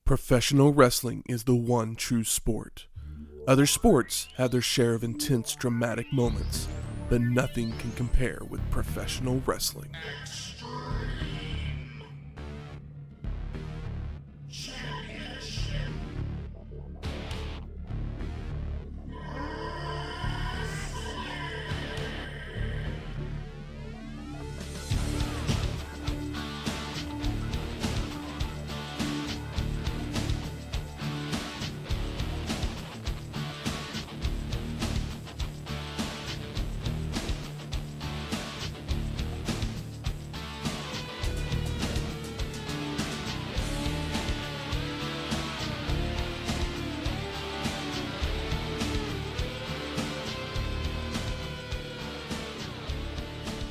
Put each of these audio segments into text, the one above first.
Professional wrestling is the one true sport. Other sports have their share of intense, dramatic moments, but nothing can compare with professional wrestling.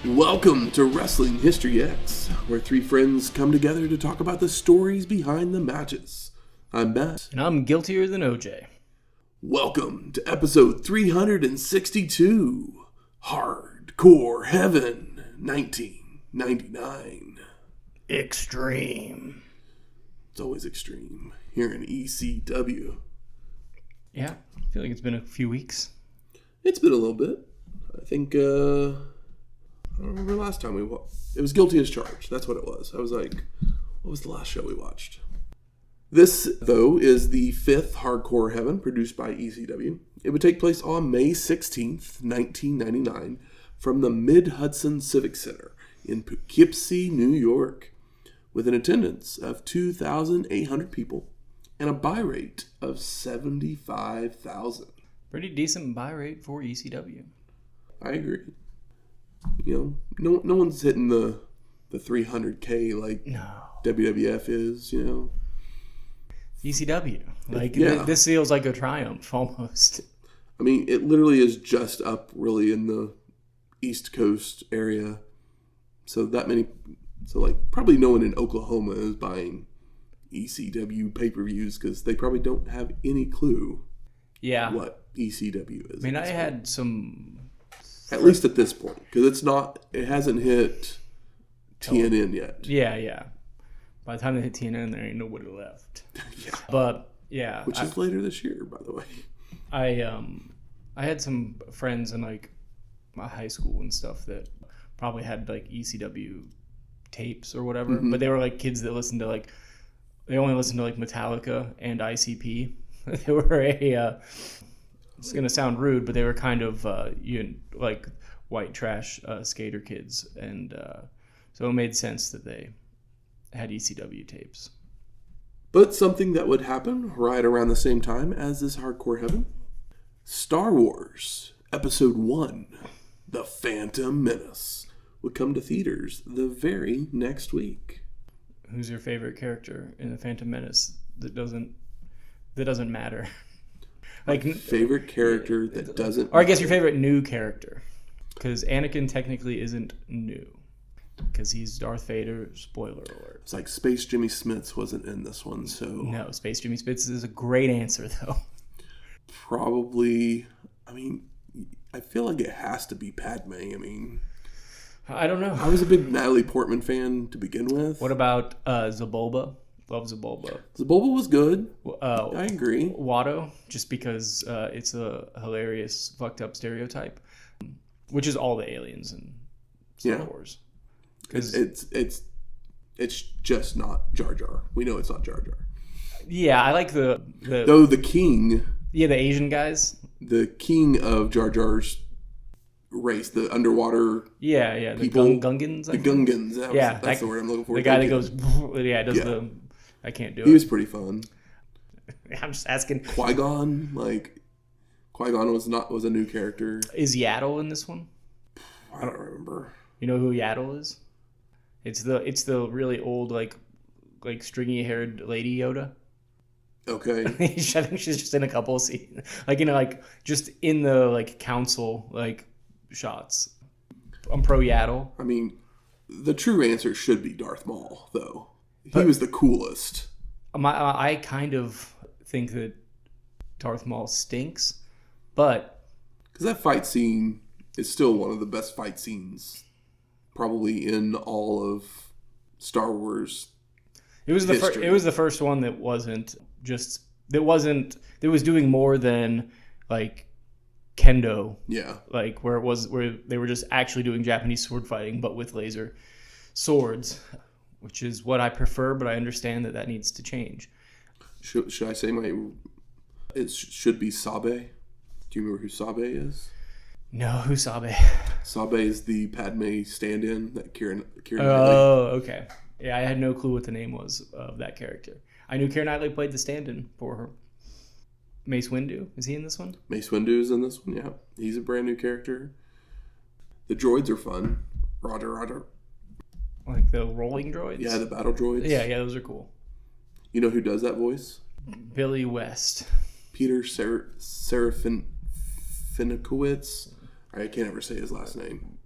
Welcome to Wrestling History X, where three friends come together to talk about the stories behind the matches. I'm Matt. And I'm guiltier than OJ. Welcome to episode 362, Hardcore Heaven, 1999. Extreme. It's always extreme here in ECW. Yeah, I feel like it's been a few weeks. It's been a little bit. I think, I don't remember last time we watched. It was Guilty as Charged. That's what it was. I was like, what was the last show we watched? This, though, is the fifth Hardcore Heaven produced by ECW. It would take place on May 16th, 1999, from the Mid-Hudson Civic Center in Poughkeepsie, New York, with an attendance of 2,800 people and a buy rate of 75,000. Pretty decent buy rate for ECW. I agree. You know, no one's hitting the 300K like WWF is, you know. ECW. Like, yeah. This feels like a triumph, almost. I mean, it literally is just up really in the East Coast area. So probably no one in Oklahoma is buying ECW pay-per-views because they probably don't have any clue what ECW is. I mean, I had some... At least at this point, because it hasn't hit TNN yet. Yeah. By the time they hit TNN, there ain't nobody left. Yeah. But, yeah. Which is later this year, by the way. I had some friends in, like, my high school and stuff that probably had, like, ECW tapes or whatever. Mm-hmm. But they were, like, kids that listened to, like, they only listened to, like, Metallica and ICP. They were it's going to sound rude, but they were kind of like white trash skater kids. And so it made sense that they had ECW tapes. But something that would happen right around the same time as this Hardcore Heaven. Star Wars Episode 1, The Phantom Menace, would come to theaters the very next week. Who's your favorite character in The Phantom Menace that doesn't matter? Like favorite character that doesn't... Or I guess your favorite new character. Because Anakin technically isn't new. Because he's Darth Vader, spoiler alert. It's like Space Jimmy Smits wasn't in this one, so... No, Space Jimmy Smits is a great answer, though. Probably... I mean, I feel like it has to be Padme. I mean... I don't know. I was a big Natalie Portman fan to begin with. What about Zabulba? Love Zabulba. Zabulba was good. I agree. Watto, just because it's a hilarious, fucked up stereotype, which is all the aliens in Star Wars. Because it's just not Jar Jar. We know it's not Jar Jar. Yeah, I like the king. Yeah, the Asian guys. The king of Jar Jar's race, the underwater. Yeah, the people, Gungans. The Gungans. That's the word I'm looking for. The guy that goes, the. I can't do it. He was pretty fun. I'm just asking. Qui-Gon was a new character. Is Yaddle in this one? I don't remember. You know who Yaddle is? It's the really old like stringy haired lady Yoda. Okay. I think she's just in a couple of scenes, like just in the like council like shots. I'm pro Yaddle. I mean, the true answer should be Darth Maul, though. He was the coolest. I kind of think that Darth Maul stinks, but... Because that fight scene is still one of the best fight scenes probably in all of Star Wars It was the first one that was doing more than like kendo. Yeah. Like where they were just actually doing Japanese sword fighting, but with laser swords, which is what I prefer, but I understand that needs to change. Should I say it should be Sabe? Do you remember who Sabe is? No, who's Sabe? Sabe is the Padme stand-in that Keira Knightley. Oh, okay. Yeah, I had no clue what the name was of that character. I knew Keira Knightley played the stand-in for her. Mace Windu, is he in this one? Mace Windu is in this one, yeah. He's a brand new character. The droids are fun. Roger. Like the rolling droids? Yeah, the battle droids. Yeah, those are cool. You know who does that voice? Billy West. Peter Serafinowicz. I can't ever say his last name.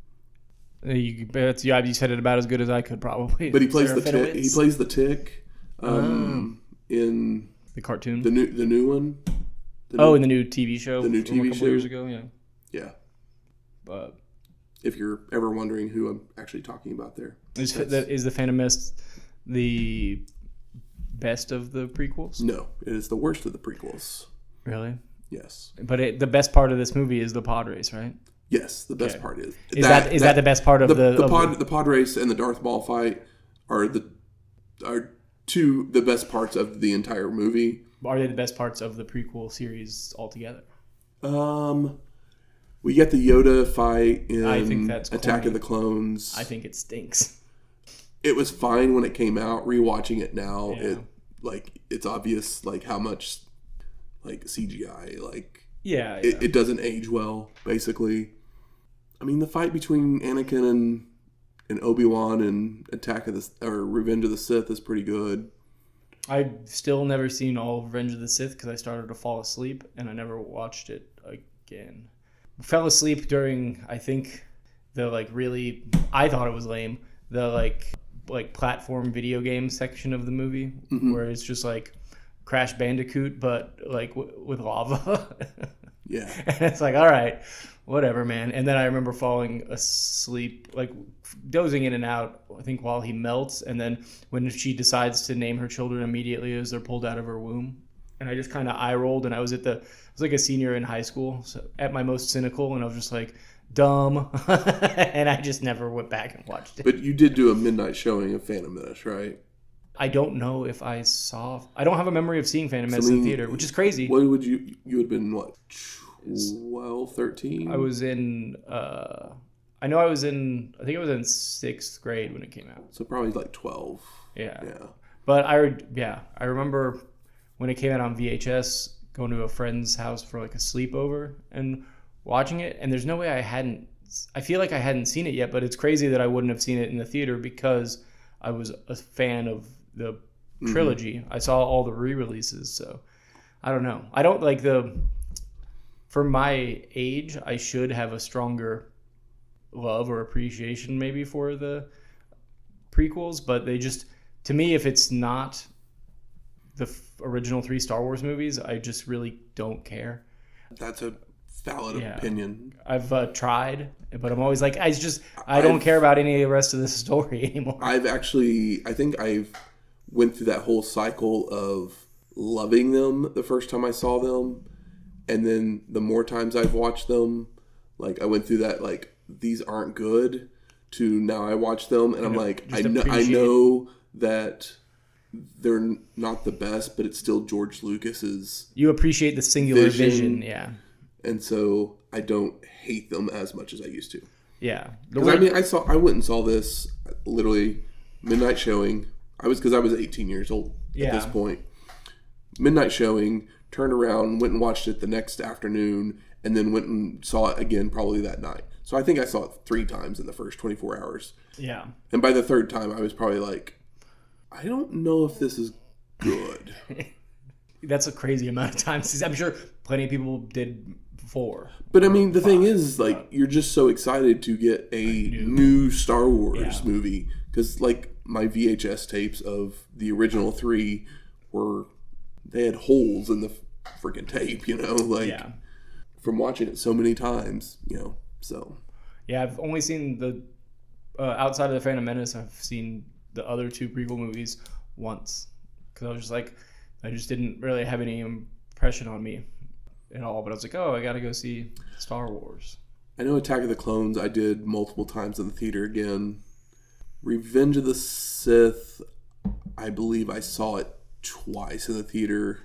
You said it about as good as I could, probably. But he plays the tick. He plays the tick in the cartoon, the new one. In the new TV show. The new TV a couple years ago, yeah. Yeah. But if you're ever wondering who I'm actually talking about, there is the Phantom Menace the best of the prequels? No, it is the worst of the prequels. Really? Yes. But the best part of this movie is the pod race, right? Yes, the best part is. Is that the best part of the pod race and the Darth Maul fight are two the best parts of the entire movie. Are they the best parts of the prequel series altogether? We get the Yoda fight in I think that's Attack corny. of the Clones. I think it stinks. It was fine when it came out. Rewatching it now, Yeah. it's obvious like how much like CGI it doesn't age well. Basically, I mean the fight between Anakin and Obi-Wan in Revenge of the Sith is pretty good. I've still never seen all of Revenge of the Sith because I started to fall asleep and I never watched it again. Fell asleep during, I think, I thought it was lame, the like platform video game section of the movie, where it's just like Crash Bandicoot, but like with lava. Yeah. And it's like, all right, whatever, man. And then I remember falling asleep, like dozing in and out, I think while he melts. And then when she decides to name her children immediately as they're pulled out of her womb. And I just kind of eye rolled, and I was like a senior in high school, so at my most cynical, and I was just like, dumb. And I just never went back and watched it. But you did do a midnight showing of Phantom Menace, right? I don't know if I don't have a memory of seeing Phantom Menace in theater, which is crazy. What would you would have been, what, 12, 13? I was in, I think I was in 6th grade when it came out. So probably like 12. Yeah. Yeah. But I remember when it came out on VHS, going to a friend's house for like a sleepover and watching it. And there's no way I feel like I hadn't seen it yet, but it's crazy that I wouldn't have seen it in the theater because I was a fan of the trilogy. Mm-hmm. I saw all the re-releases, so I don't know. I don't like for my age, I should have a stronger love or appreciation maybe for the prequels, but they just, to me, if it's not the original 3 Star Wars movies, I just really don't care. That's a valid opinion. I've tried, but I'm always like, I don't care about any of the rest of the story anymore. I think I've went through that whole cycle of loving them the first time I saw them, and then the more times I've watched them, like I went through that, like, these aren't good, to now I watch them and I'm like, I know that they're not the best, but it's still George Lucas's. You appreciate the singular vision, yeah. And so I don't hate them as much as I used to. Yeah. I went and saw this literally midnight showing. Because I was 18 years old at this point. Midnight showing, turned around, went and watched it the next afternoon, and then went and saw it again probably that night. So I think I saw it 3 times in the first 24 hours. Yeah. And by the 3rd time, I was probably like, I don't know if this is good. That's a crazy amount of time. I'm sure plenty of people did 4. But I mean, the thing is, like, you're just so excited to get a new Star Wars movie. Because, like, my VHS tapes of the original 3 they had holes in the freaking tape, from watching it so many times, so. Yeah, I've only seen outside of the Phantom Menace, I've seen the other 2 prequel movies once. Because I was just like, I just didn't really have any impression on me at all. But I was like, oh, I got to go see Star Wars. I know Attack of the Clones I did multiple times in the theater again. Revenge of the Sith, I believe I saw it twice in the theater.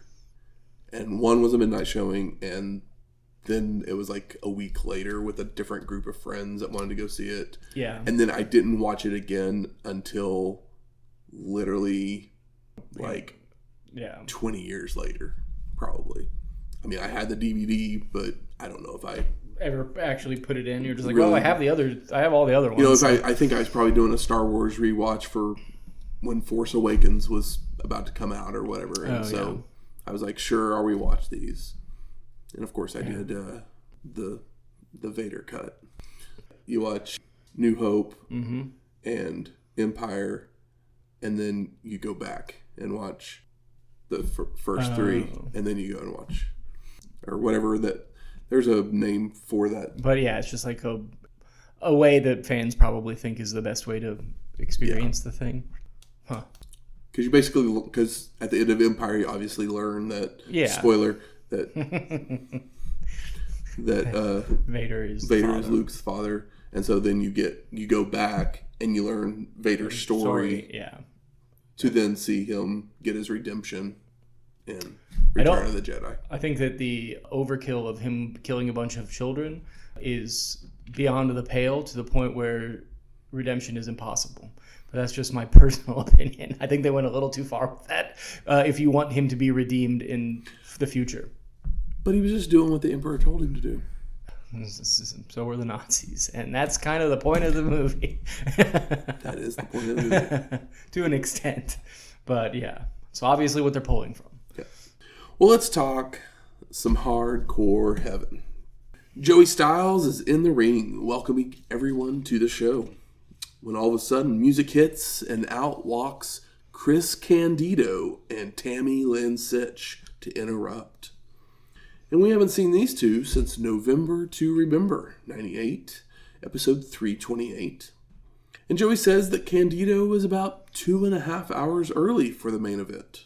And one was a midnight showing, and then it was like a week later with a different group of friends that wanted to go see it. Yeah. And then I didn't watch it again until literally like 20 years later, probably. I mean, I had the DVD, but I don't know if I ever actually put it in. You're just like, really, well, I have all the other ones. You know, I think I was probably doing a Star Wars rewatch for when Force Awakens was about to come out or whatever. And I was like, sure, I'll rewatch these. And of course I did the Vader cut. You watch New Hope and Empire, and then you go back and watch the first three, and then you go and watch, or whatever that. There's a name for that. But yeah, it's just like a way that fans probably think is the best way to experience the thing. Huh. Because at the end of Empire, you obviously learn that, spoiler, that Vader is Luke's father. And so then you go back and you learn Vader's story. To then see him get his redemption in Return of the Jedi. I think that the overkill of him killing a bunch of children is beyond the pale to the point where redemption is impossible. But that's just my personal opinion. I think they went a little too far with that if you want him to be redeemed in the future. But he was just doing what the Emperor told him to do. So were the Nazis. And that's kind of the point of the movie. That is the point of the movie. To an extent. But yeah. So obviously what they're pulling from. Yeah. Well, let's talk some hardcore heaven. Joey Styles is in the ring, welcoming everyone to the show. When all of a sudden music hits and out walks Chris Candido and Tammy Lynn Sytch to interrupt. And we haven't seen these two since November to Remember, 98, episode 328. And Joey says that Candido is about 2.5 hours early for the main event.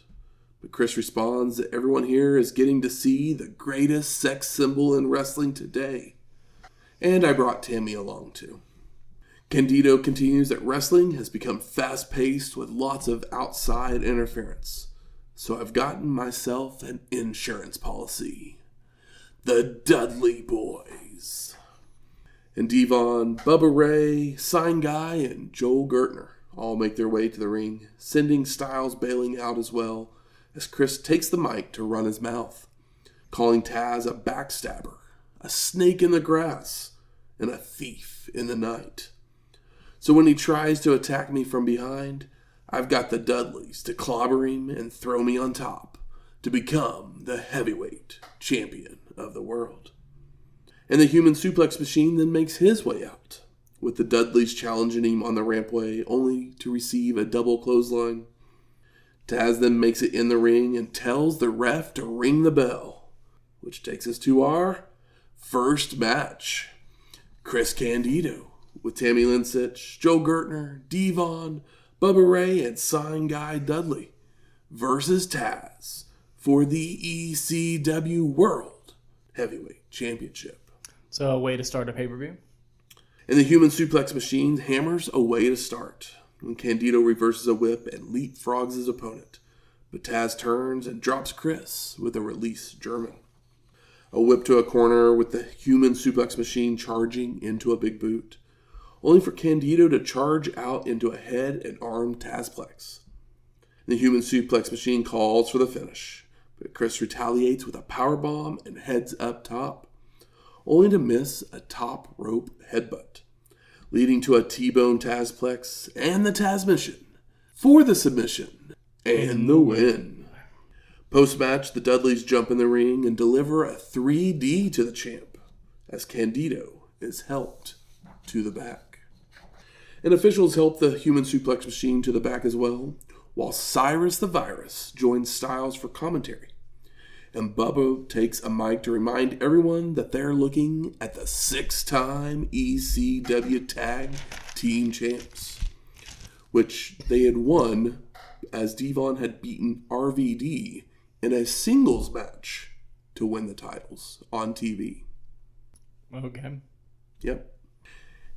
But Chris responds that everyone here is getting to see the greatest sex symbol in wrestling today. And I brought Tammy along too. Candido continues that wrestling has become fast-paced with lots of outside interference. So I've gotten myself an insurance policy. The Dudley Boys. And Devon, Bubba Ray, Sign Guy, and Joel Gertner all make their way to the ring, sending Styles bailing out as well, as Chris takes the mic to run his mouth, calling Taz a backstabber, a snake in the grass, and a thief in the night. So when he tries to attack me from behind, I've got the Dudleys to clobber him and throw me on top to become the heavyweight champion of the world. And the human suplex machine then makes his way out, with the Dudleys challenging him on the rampway only to receive a double clothesline. Taz then makes it in the ring and tells the ref to ring the bell, which takes us to our first match. Chris Candido with Tammy Lynn Sytch, Joe Gertner, Devon, Bubba Ray, and Sign Guy Dudley versus Taz for the ECW World Heavyweight Championship. So a way to start a pay-per-view? And the human suplex machine hammers a way to start when Candido reverses a whip and leapfrogs his opponent. But Taz turns and drops Chris with a release German. A whip to a corner with the human suplex machine charging into a big boot, only for Candido to charge out into a head and arm Tazplex. The human suplex machine calls for the finish, but Chris retaliates with a powerbomb and heads up top, only to miss a top rope headbutt, leading to a T-bone Tazplex and the Tazmission for the submission and the win. Post-match, the Dudleys jump in the ring and deliver a 3D to the champ, as Candido is helped to the back. And officials help the human suplex machine to the back as well, while Cyrus the Virus joins Styles for commentary. And Bubba takes a mic to remind everyone that they're looking at the 6-time ECW Tag Team Champs, which they had won as Devon had beaten RVD in a singles match to win the titles on TV. Okay. Yep.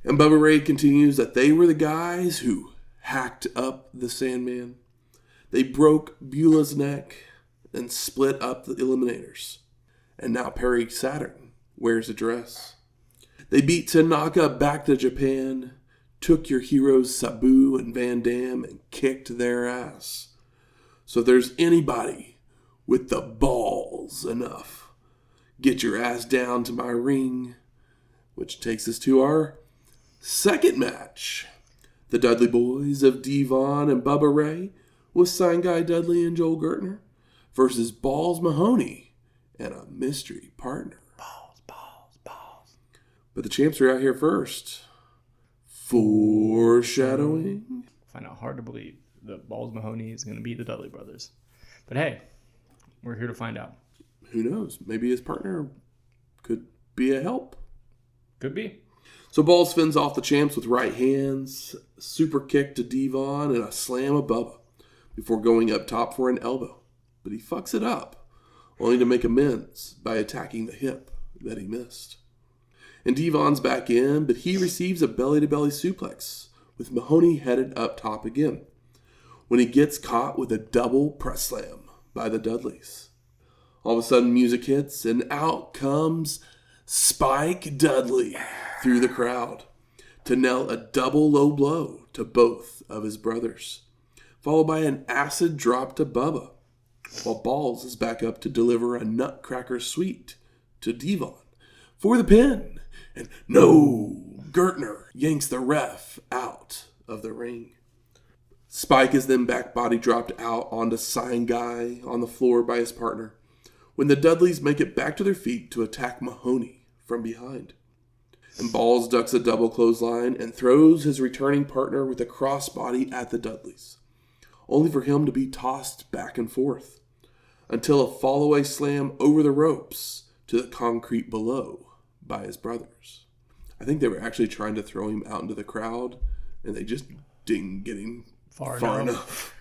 And Bubba Ray continues that they were the guys who hacked up the Sandman. They broke Beulah's neck and split up the Eliminators. And now Perry Saturn wears a dress. They beat Tanaka back to Japan, took your heroes Sabu and Van Dam and kicked their ass. So if there's anybody with the balls enough, get your ass down to my ring. Which takes us to our second match. The Dudley Boys of Devon and Bubba Ray with Sign Guy Dudley and Joel Gertner versus Balls Mahoney and a mystery partner. Balls. But the champs are out here first. Foreshadowing. I find it hard to believe that Balls Mahoney is going to beat the Dudley brothers. But hey, we're here to find out. Who knows? Maybe his partner could be a help. Could be. So Balls fends off the champs with right hands, super kick to Devon, and a slam of Bubba before going up top for an elbow. But he fucks it up, only to make amends by attacking the hip that he missed. And Devon's back in, but he receives a belly-to-belly suplex with Mahoney headed up top again when he gets caught with a double press slam by the Dudleys. All of a sudden music hits, and out comes Spike Dudley through the crowd to nail a double low blow to both of his brothers, followed by an acid drop to Bubba, while Balls is back up to deliver a nutcracker sweet to Devon for the pin. And no, Gertner yanks the ref out of the ring. Spike is then back body dropped out onto Sign Guy on the floor by his partner, when the Dudleys make it back to their feet to attack Mahoney from behind. And Balls ducks a double clothesline and throws his returning partner with a crossbody at the Dudleys, only for him to be tossed back and forth until a fallaway slam over the ropes to the concrete below by his brothers. I think they were actually trying to throw him out into the crowd, and they just didn't get him far enough.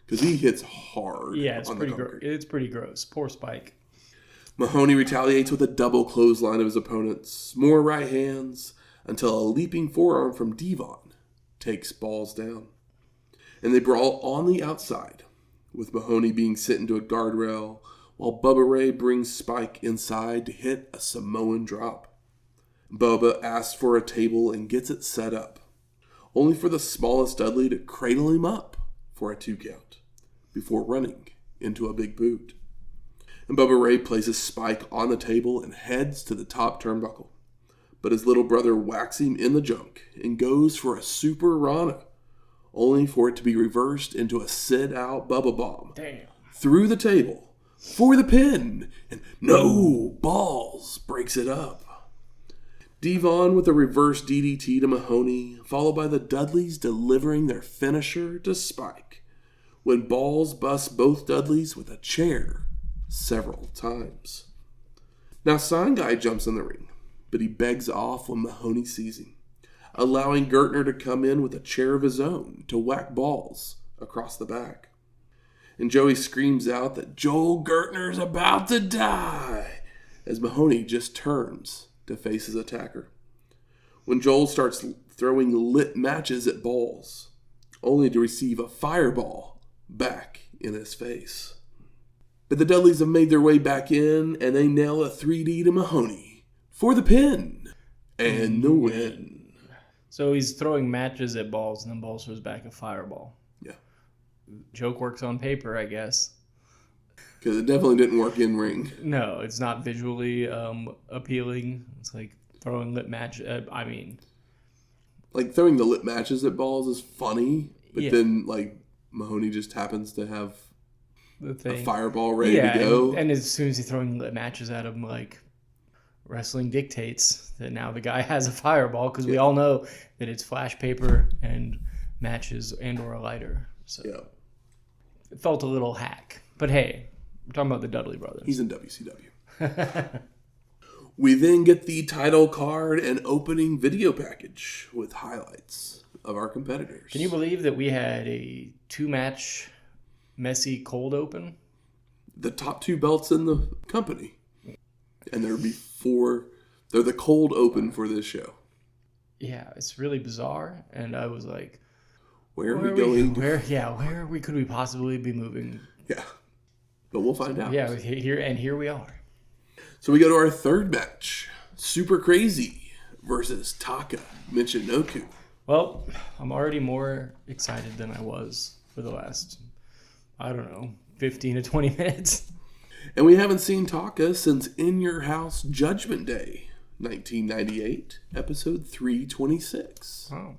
Because he hits hard. Yeah, it's pretty gross. Poor Spike. Mahoney retaliates with a double clothesline of his opponents. More right hands until a leaping forearm from Devon takes Balls down. And they brawl on the outside, with Mahoney being sent into a guardrail while Bubba Ray brings Spike inside to hit a Samoan drop. Bubba asks for a table and gets it set up, only for the smallest Dudley to cradle him up for a 2 count before running into a big boot. And Bubba Ray places Spike on the table and heads to the top turnbuckle. But his little brother whacks him in the junk and goes for a super Rana, only for it to be reversed into a sit-out Bubba Bomb. Damn. Through the table for the pin. And no, Balls breaks it up. Devon with a reverse DDT to Mahoney, followed by the Dudleys delivering their finisher to Spike, when Balls busts both Dudleys with a chair several times. Now Sign Guy jumps in the ring, but he begs off when Mahoney sees him, allowing Gertner to come in with a chair of his own to whack Balls across the back. And Joey screams out that Joel Gertner's about to die as Mahoney just turns to face his attacker, when Joel starts throwing lit matches at Balls, only to receive a fireball back in his face. But the Dudleys have made their way back in, and they nail a 3D to Mahoney for the pin and the win. So he's throwing matches at Balls, and then Balls throws back a fireball. Yeah. Joke works on paper, I guess. Because it definitely didn't work in ring. No, it's not visually appealing. It's like throwing lit match. Like throwing the lit matches at Balls is funny, but yeah. then like Mahoney just happens to have the thing. A fireball ready to go. And as soon as he's throwing lit matches at him, like wrestling dictates that now the guy has a fireball, because we all know that it's flash paper and matches and or a lighter. So it felt a little hack. But hey, we're talking about the Dudley brothers. He's in WCW. We then get the title card and opening video package with highlights of our competitors. Can you believe that we had a 2-match messy cold open. The top 2 belts in the company. And they're the cold open for this show. Yeah, it's really bizarre. And I was like, where are we going? Where could we possibly be moving? Yeah. But we'll find out. Yeah, here we are. So we go to our third match. Super Crazy versus Taka Michinoku. Well, I'm already more excited than I was for the last, 15 to 20 minutes. And we haven't seen Taka since In Your House Judgment Day, 1998, episode 326. Oh.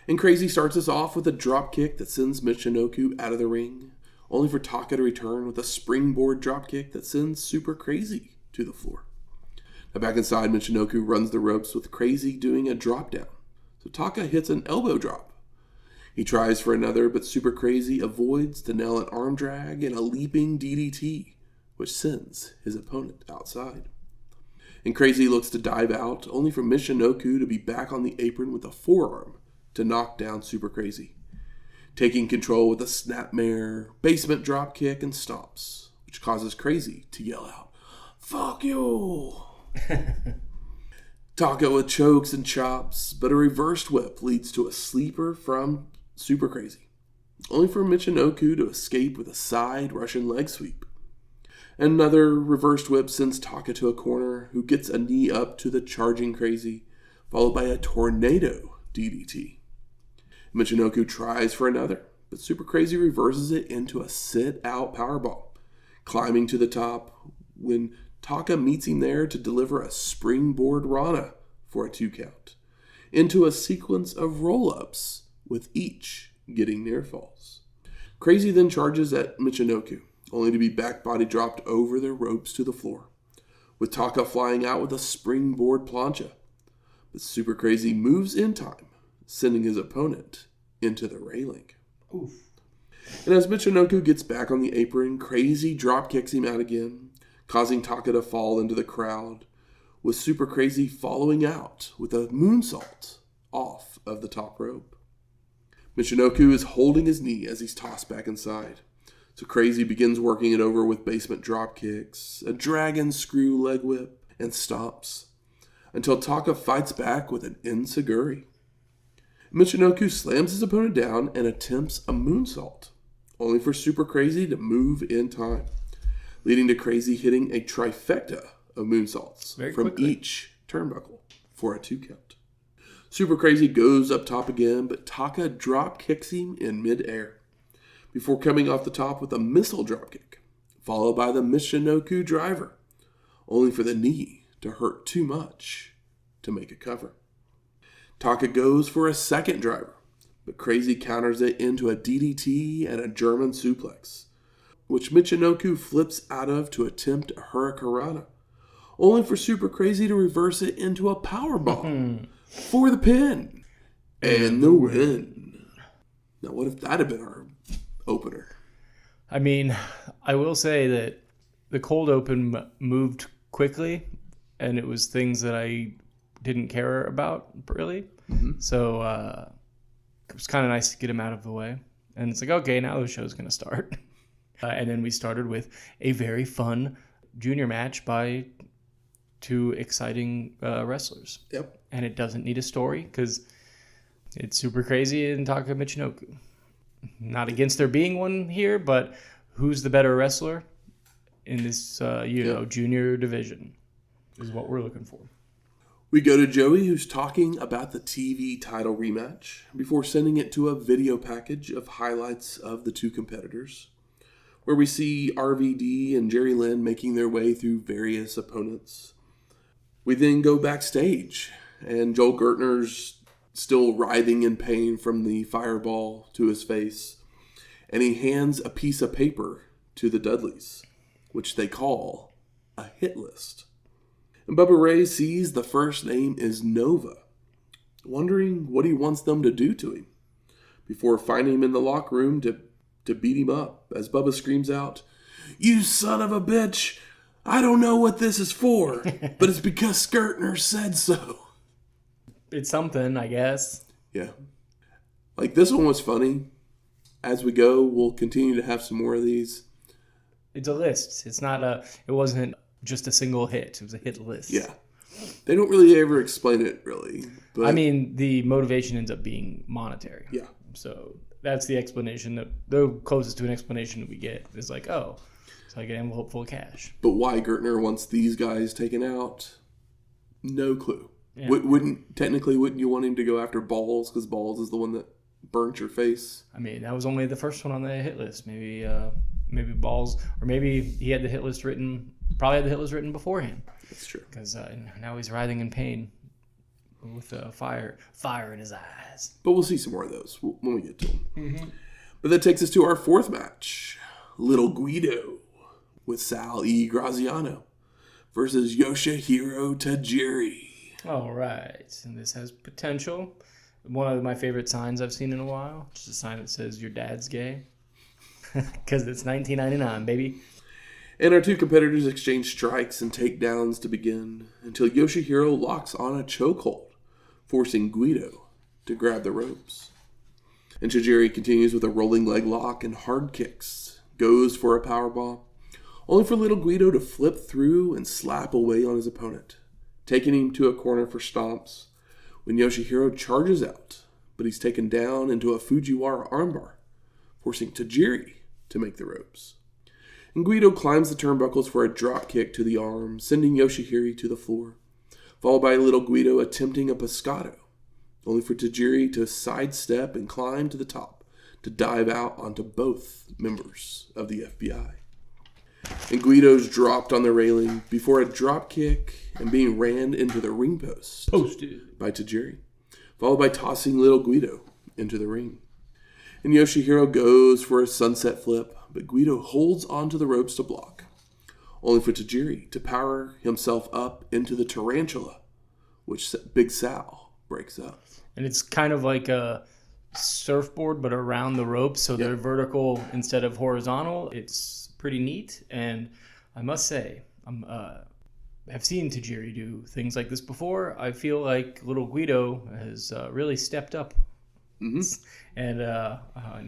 And Crazy starts us off with a drop kick that sends Michinoku out of the ring, only for Taka to return with a springboard drop kick that sends Super Crazy to the floor. Now back inside, Michinoku runs the ropes with Crazy doing a drop down. So Taka hits an elbow drop. He tries for another, but Super Crazy avoids to nail an arm drag and a leaping DDT, which sends his opponent outside. And Crazy looks to dive out, only for Michinoku to be back on the apron with a forearm to knock down Super Crazy, taking control with a snapmare, basement drop kick, and stomps, which causes Crazy to yell out, "Fuck you!" Taka with chokes and chops, but a reversed whip leads to a sleeper from Super Crazy, only for Michinoku to escape with a side Russian leg sweep. Another reversed whip sends Taka to a corner, who gets a knee up to the charging Crazy, followed by a tornado DDT. Michinoku tries for another, but Super Crazy reverses it into a sit-out powerbomb, climbing to the top when Taka meets him there to deliver a springboard Rana for a 2 count, into a sequence of roll-ups, with each getting near falls. Crazy then charges at Michinoku, only to be back body dropped over the ropes to the floor, with Taka flying out with a springboard plancha. But Super Crazy moves in time, sending his opponent into the railing. Oof. And as Michinoku gets back on the apron, Crazy drop kicks him out again, causing Taka to fall into the crowd, with Super Crazy following out with a moonsault off of the top rope. Michinoku is holding his knee as he's tossed back inside, so Crazy begins working it over with basement drop kicks, a dragon screw leg whip, and stomps, until Taka fights back with an enziguri. Michinoku slams his opponent down and attempts a moonsault, only for Super Crazy to move in time, leading to Crazy hitting a trifecta of moonsaults from each turnbuckle for a 2 count. Super Crazy goes up top again, but Taka drop kicks him in midair, before coming off the top with a missile dropkick, followed by the Michinoku driver, only for the knee to hurt too much to make a cover. Taka goes for a second driver, but Crazy counters it into a DDT and a German suplex, which Michinoku flips out of to attempt a Hurricanrana, only for Super Crazy to reverse it into a powerbomb for the pin and the win. Now, what if that had been our opener? I mean, I will say that the cold open moved quickly, and it was things that I didn't care about, really. Mm-hmm. So it was kind of nice to get him out of the way. And it's like, okay, now the show's going to start. And then we started with a very fun junior match by 2 exciting wrestlers. Yep. And it doesn't need a story because it's Super Crazy and Taka Michinoku. Not against there being one here, but who's the better wrestler in this, junior division is what we're looking for. We go to Joey, who's talking about the TV title rematch before sending it to a video package of highlights of the 2 competitors, where we see RVD and Jerry Lynn making their way through various opponents. We then go backstage, and Joel Gertner's still writhing in pain from the fireball to his face, and he hands a piece of paper to the Dudleys, which they call a hit list. And Bubba Ray sees the first name is Nova, wondering what he wants them to do to him, before finding him in the locker room to beat him up, as Bubba screams out, "You son of a bitch! I don't know what this is for, but it's because Gertner said so." It's something, I guess. Yeah. Like, this one was funny. as we go, we'll continue to have some more of these. It's a list. It wasn't just a single hit. It was a hit list. Yeah. They don't really ever explain it, really. But I mean, the motivation ends up being monetary. Yeah. So that's the explanation, the closest to an explanation that we get is like, oh, it's like an envelope full of cash. But why Gertner wants these guys taken out? No clue. Yeah. Wouldn't you want him to go after Balls, because Balls is the one that burnt your face? I mean, that was only the first one on the hit list. Maybe Balls, or maybe he had the hit list written. Probably had the hit list written beforehand. That's true. Because now he's writhing in pain with fire in his eyes. But we'll see some more of those when we get to them. Mm-hmm. But that takes us to our fourth match: Little Guido with Sal E. Graziano versus Yoshihiro Tajiri. All right, and this has potential. One of my favorite signs I've seen in a while, just a sign that says "Your dad's gay," because it's 1999, baby. And our two competitors exchange strikes and takedowns to begin until Yoshihiro locks on a chokehold, forcing Guido to grab the ropes. And Tajiri continues with a rolling leg lock and hard kicks, goes for a powerbomb, only for little Guido to flip through and slap away on his opponent, taking him to a corner for stomps when Yoshihiro charges out, but he's taken down into a Fujiwara armbar, forcing Tajiri to make the ropes. And Guido climbs the turnbuckles for a drop kick to the arm, sending Yoshihiro to the floor, followed by little Guido attempting a pescado, only for Tajiri to sidestep and climb to the top to dive out onto both members of the FBI. And Guido's dropped on the railing before a drop kick and being ran into the ring post by Tajiri, followed by tossing little Guido into the ring. And Yoshihiro goes for a sunset flip, but Guido holds onto the ropes to block, only for Tajiri to power himself up into the tarantula, which Big Sal breaks up. And it's kind of like a surfboard, but around the ropes, so they're vertical instead of horizontal. It's pretty neat, and I must say, I've seen Tajiri do things like this before. I feel like little Guido has really stepped up. Mm-hmm. And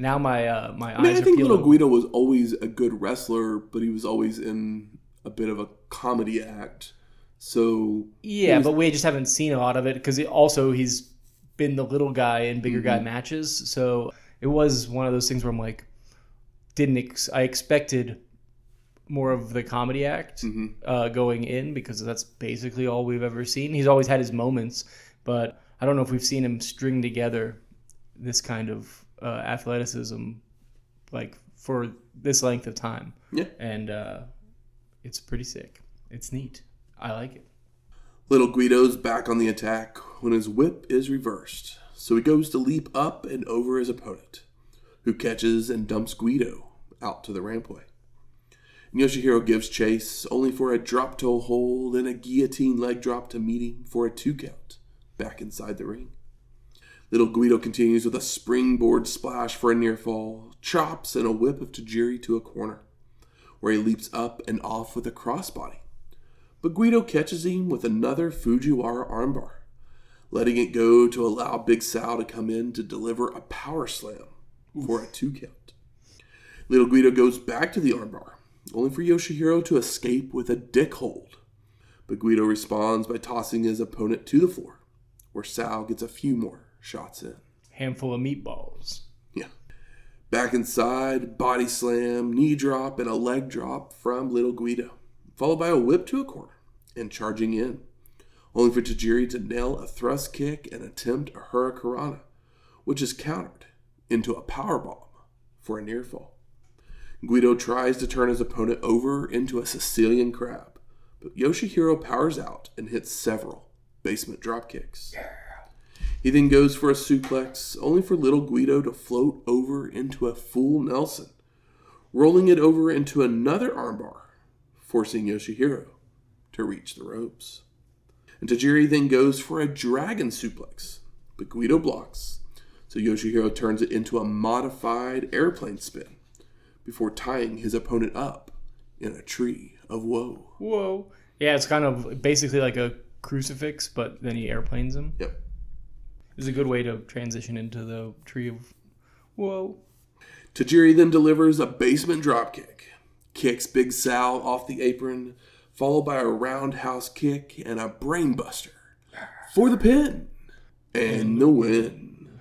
now my eyes I think are little Guido was always a good wrestler, but he was always in a bit of a comedy act. So but we just haven't seen a lot of it because he's been the little guy in bigger guy matches. So it was one of those things where I'm like, I expected more of the comedy act going in because that's basically all we've ever seen. He's always had his moments, but I don't know if we've seen him string together this kind of athleticism like for this length of time. Yeah. And it's pretty sick. It's neat. I like it. Little Guido's back on the attack when his whip is reversed. So he goes to leap up and over his opponent, who catches and dumps Guido out to the rampway. And Yoshihiro gives chase, only for a drop toe hold and a guillotine leg drop to meet him for a 2 count back inside the ring. Little Guido continues with a springboard splash for a near fall, chops and a whip of Tajiri to a corner, where he leaps up and off with a crossbody. But Guido catches him with another Fujiwara armbar, letting it go to allow Big Sal to come in to deliver a power slam for a 2 count. Little Guido goes back to the armbar, only for Yoshihiro to escape with a dick hold. But Guido responds by tossing his opponent to the floor, where Sal gets a few more shots in. Handful of meatballs. Yeah. Back inside, body slam, knee drop, and a leg drop from little Guido, followed by a whip to a corner and charging in, only for Tajiri to nail a thrust kick and attempt a hurricanrana, which is countered into a powerbomb for a near fall. Guido tries to turn his opponent over into a Sicilian crab, but Yoshihiro powers out and hits several basement drop kicks. He then goes for a suplex, only for little Guido to float over into a full Nelson, rolling it over into another armbar, forcing Yoshihiro to reach the ropes. And Tajiri then goes for a dragon suplex, but Guido blocks, so Yoshihiro turns it into a modified airplane spin before tying his opponent up in a tree of woe. Whoa. Yeah, it's kind of basically like a crucifix, but then he airplanes him. Yep. It's a good way to transition into the tree of woe. Tajiri then delivers a basement dropkick, kicks Big Sal off the apron, followed by a roundhouse kick and a brainbuster for the pin and the win.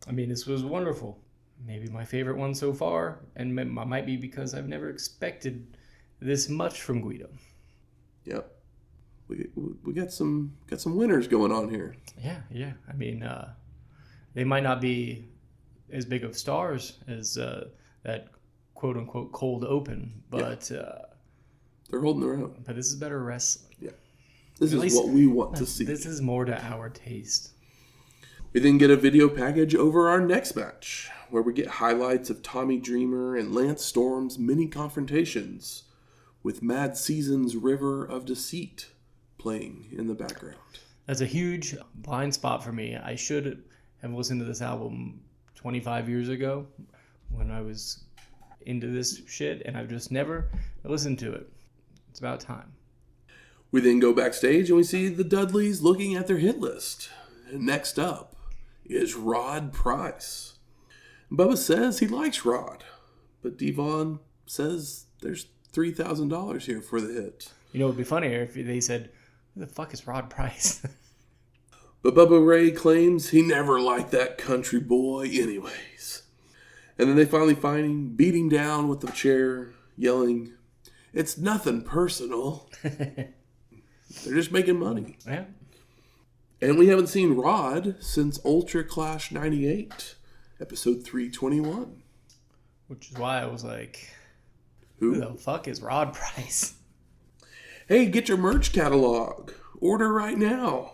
I mean, this was wonderful. Maybe my favorite one so far, and might be because I've never expected this much from Guido. Yep. We got some winners going on here. Yeah. I mean, they might not be as big of stars as that quote unquote cold open, but they're holding their own. But this is better wrestling. Yeah. This is what we want to see. This is more to our taste. We then get a video package over our next match, where we get highlights of Tommy Dreamer and Lance Storm's mini confrontations, with Mad Season's River of Deceit playing in the background. That's a huge blind spot for me. I should have listened to this album 25 years ago when I was into this shit, and I've just never listened to it. It's about time. We then go backstage and we see the Dudleys looking at their hit list. And next up is Rod Price. Bubba says he likes Rod, but Devon says there's $3,000 here for the hit. You know, it would be funnier if they said, who the fuck is Rod Price? But Bubba Ray claims he never liked that country boy anyways. And then they finally find him, beat him down with the chair, yelling, "It's nothing personal." They're just making money. Yeah. And we haven't seen Rod since Ultra Clash 98, episode 321. Which is why I was like, Who the fuck is Rod Price? Hey, get your merch catalog. Order right now.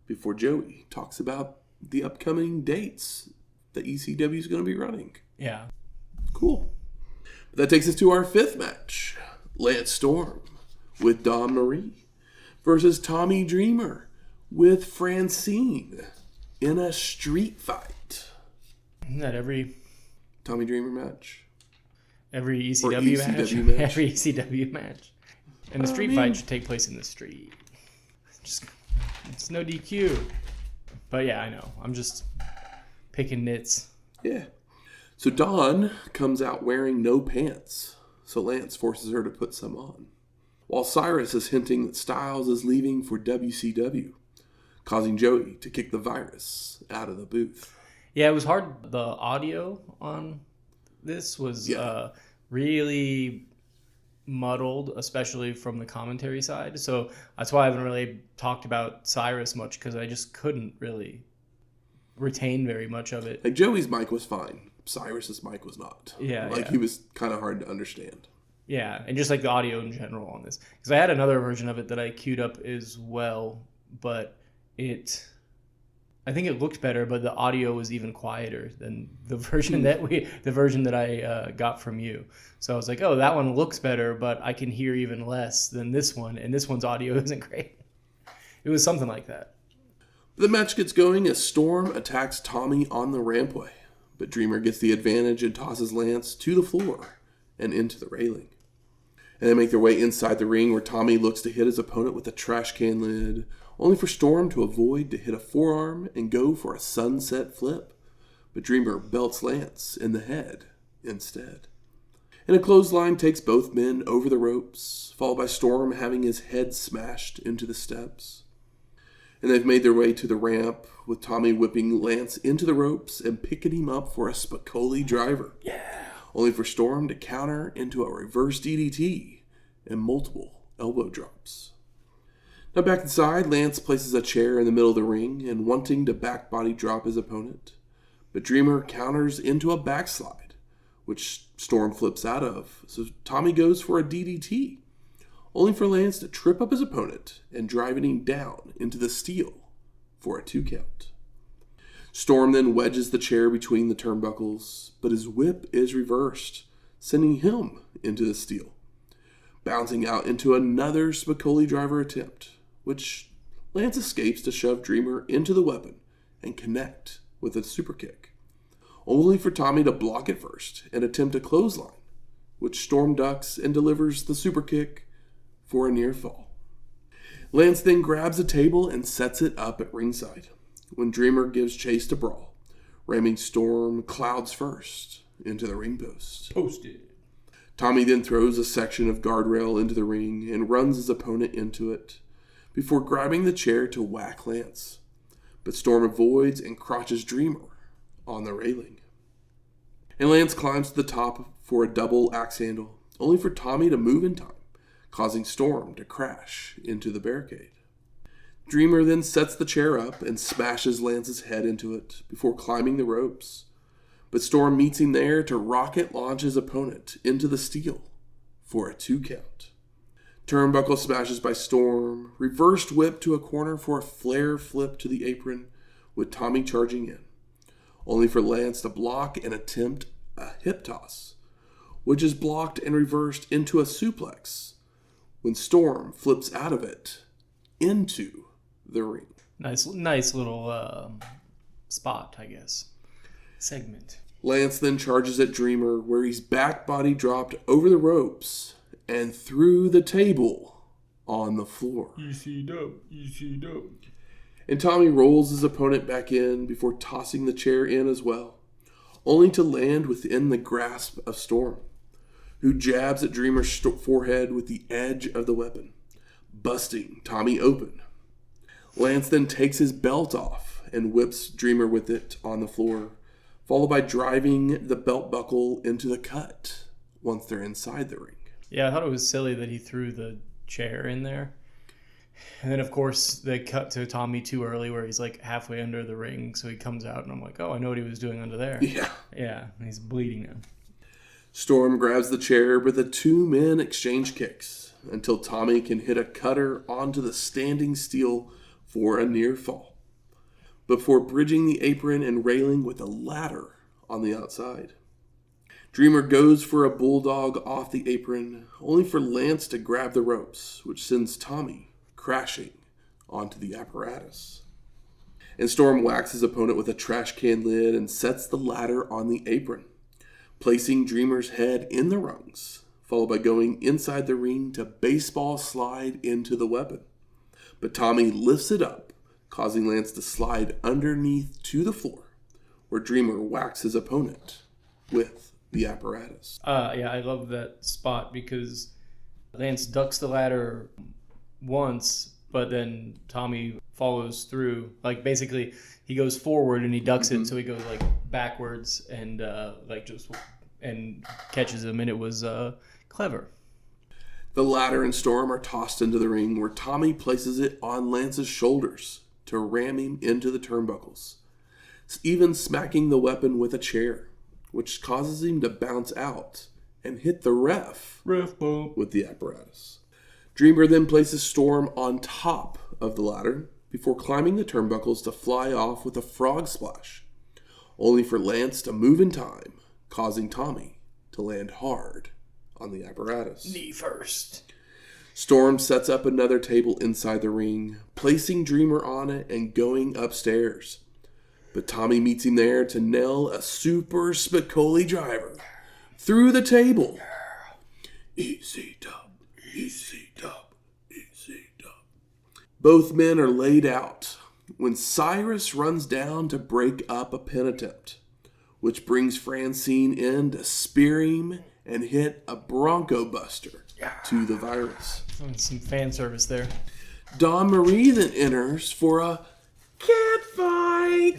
Before Joey talks about the upcoming dates that ECW is going to be running. Yeah. Cool. That takes us to our fifth match. Lance Storm with Dawn Marie versus Tommy Dreamer with Francine in a street fight. Isn't that every Tommy Dreamer match? Every ECW match? match? Every ECW match. And the street fight should take place in the street. It's no DQ. But yeah, I know. I'm just picking nits. Yeah. So Dawn comes out wearing no pants. So Lance forces her to put some on. While Cyrus is hinting that Styles is leaving for WCW, causing Joey to kick the virus out of the booth. Yeah, it was hard. The audio on this was really muddled, especially from the commentary side. So that's why I haven't really talked about Cyrus much, because I just couldn't really retain very much of it. Like Joey's mic was fine. Cyrus's mic was not. Yeah. He was kind of hard to understand. Yeah, and just like the audio in general on this. Because I had another version of it that I queued up as well, but I think it looked better, but the audio was even quieter than the version that I got from you. So I was like, oh, that one looks better, but I can hear even less than this one, and this one's audio isn't great. It was something like that. The match gets going as Storm attacks Tommy on the rampway, but Dreamer gets the advantage and tosses Lance to the floor and into the railing. And they make their way inside the ring, where Tommy looks to hit his opponent with a trash can lid, only for Storm to avoid to hit a forearm and go for a sunset flip. But Dreamer belts Lance in the head instead. And a clothesline takes both men over the ropes, followed by Storm having his head smashed into the steps. And they've made their way to the ramp, with Tommy whipping Lance into the ropes and picking him up for a Spicoli driver. Yeah. Only for Storm to counter into a reverse DDT and multiple elbow drops. Now back inside, Lance places a chair in the middle of the ring and wanting to back body drop his opponent. But Dreamer counters into a backslide, which Storm flips out of. So Tommy goes for a DDT, only for Lance to trip up his opponent and driving him down into the steel for a 2 count. Storm then wedges the chair between the turnbuckles, but his whip is reversed, sending him into the steel, bouncing out into another Spicoli driver attempt, which Lance escapes to shove Dreamer into the weapon and connect with a super kick, only for Tommy to block it first and attempt a clothesline, which Storm ducks and delivers the super kick for a near fall. Lance then grabs a table and sets it up at ringside, when Dreamer gives chase to Brawl, ramming Storm clouds first, into the ring post. Posted. Tommy then throws a section of guardrail into the ring and runs his opponent into it before grabbing the chair to whack Lance. But Storm avoids and crotches Dreamer on the railing. And Lance climbs to the top for a double axe handle, only for Tommy to move in time, causing Storm to crash into the barricade. Dreamer then sets the chair up and smashes Lance's head into it before climbing the ropes. But Storm meets him there to rocket launch his opponent into the steel for a 2 count. Turnbuckle smashes by Storm, reversed whip to a corner for a flare flip to the apron with Tommy charging in, only for Lance to block and attempt a hip toss, which is blocked and reversed into a suplex when Storm flips out of it into the ring. Nice little spot, I guess. Segment. Lance then charges at Dreamer, where he's back body dropped over the ropes and through the table on the floor. ECW. And Tommy rolls his opponent back in before tossing the chair in as well, only to land within the grasp of Storm, who jabs at Dreamer's forehead with the edge of the weapon, busting Tommy open. Lance then takes his belt off and whips Dreamer with it on the floor, followed by driving the belt buckle into the cut once they're inside the ring. Yeah, I thought it was silly that he threw the chair in there. And then, of course, they cut to Tommy too early where he's like halfway under the ring. So he comes out and I'm like, oh, I know what he was doing under there. Yeah. Yeah, he's bleeding now. Storm grabs the chair, but the 2 men exchange kicks until Tommy can hit a cutter onto the standing steel for a near fall, before bridging the apron and railing with a ladder on the outside. Dreamer goes for a bulldog off the apron, only for Lance to grab the ropes, which sends Tommy crashing onto the apparatus. And Storm whacks his opponent with a trash can lid and sets the ladder on the apron, placing Dreamer's head in the rungs, followed by going inside the ring to baseball slide into the weapon. But Tommy lifts it up, causing Lance to slide underneath to the floor, where Dreamer whacks his opponent with the apparatus. Yeah, I love that spot because Lance ducks the ladder once, but then Tommy follows through. Like, basically, he goes forward and he ducks it, so he goes, like, backwards and, and catches him, and it was clever. The ladder and Storm are tossed into the ring, where Tommy places it on Lance's shoulders to ram him into the turnbuckles, even smacking the weapon with a chair, which causes him to bounce out and hit the ref bump with the apparatus. Dreamer then places Storm on top of the ladder before climbing the turnbuckles to fly off with a frog splash, only for Lance to move in time, causing Tommy to land hard on the apparatus. Knee first. Storm sets up another table inside the ring, placing Dreamer on it and going upstairs. But Tommy meets him there to nail a super Spicoli driver through the table. Easy dub, easy dub, easy dub. Both men are laid out when Cyrus runs down to break up a pin attempt, which brings Francine in to spear him and hit a Bronco Buster to the virus. Some fan service there. Dawn Marie then enters for a cat fight,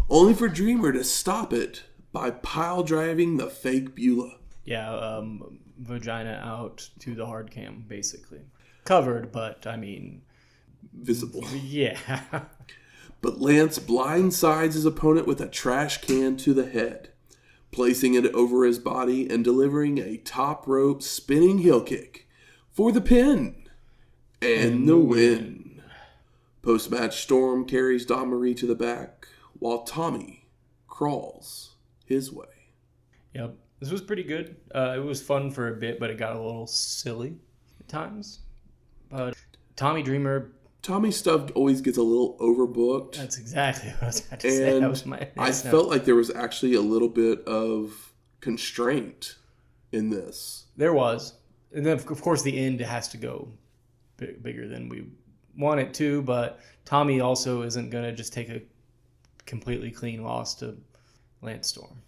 only for Dreamer to stop it by pile driving the fake Beulah. Yeah, vagina out to the hard cam, basically. Covered, but, I mean... Visible. Yeah. But Lance blindsides his opponent with a trash can to the head, placing it over his body and delivering a top rope spinning heel kick for the pin and the win. Post-match, Storm carries Dawn Marie to the back while Tommy crawls his way. Yep. This was pretty good. It was fun for a bit, but it got a little silly at times. But Tommy stuff always gets a little overbooked. That's exactly what I was about to say. That was my I felt like there was actually a little bit of constraint in this. There was. And then, of course, the end has to go bigger than we want it to, but Tommy also isn't going to just take a completely clean loss to Lance Storm.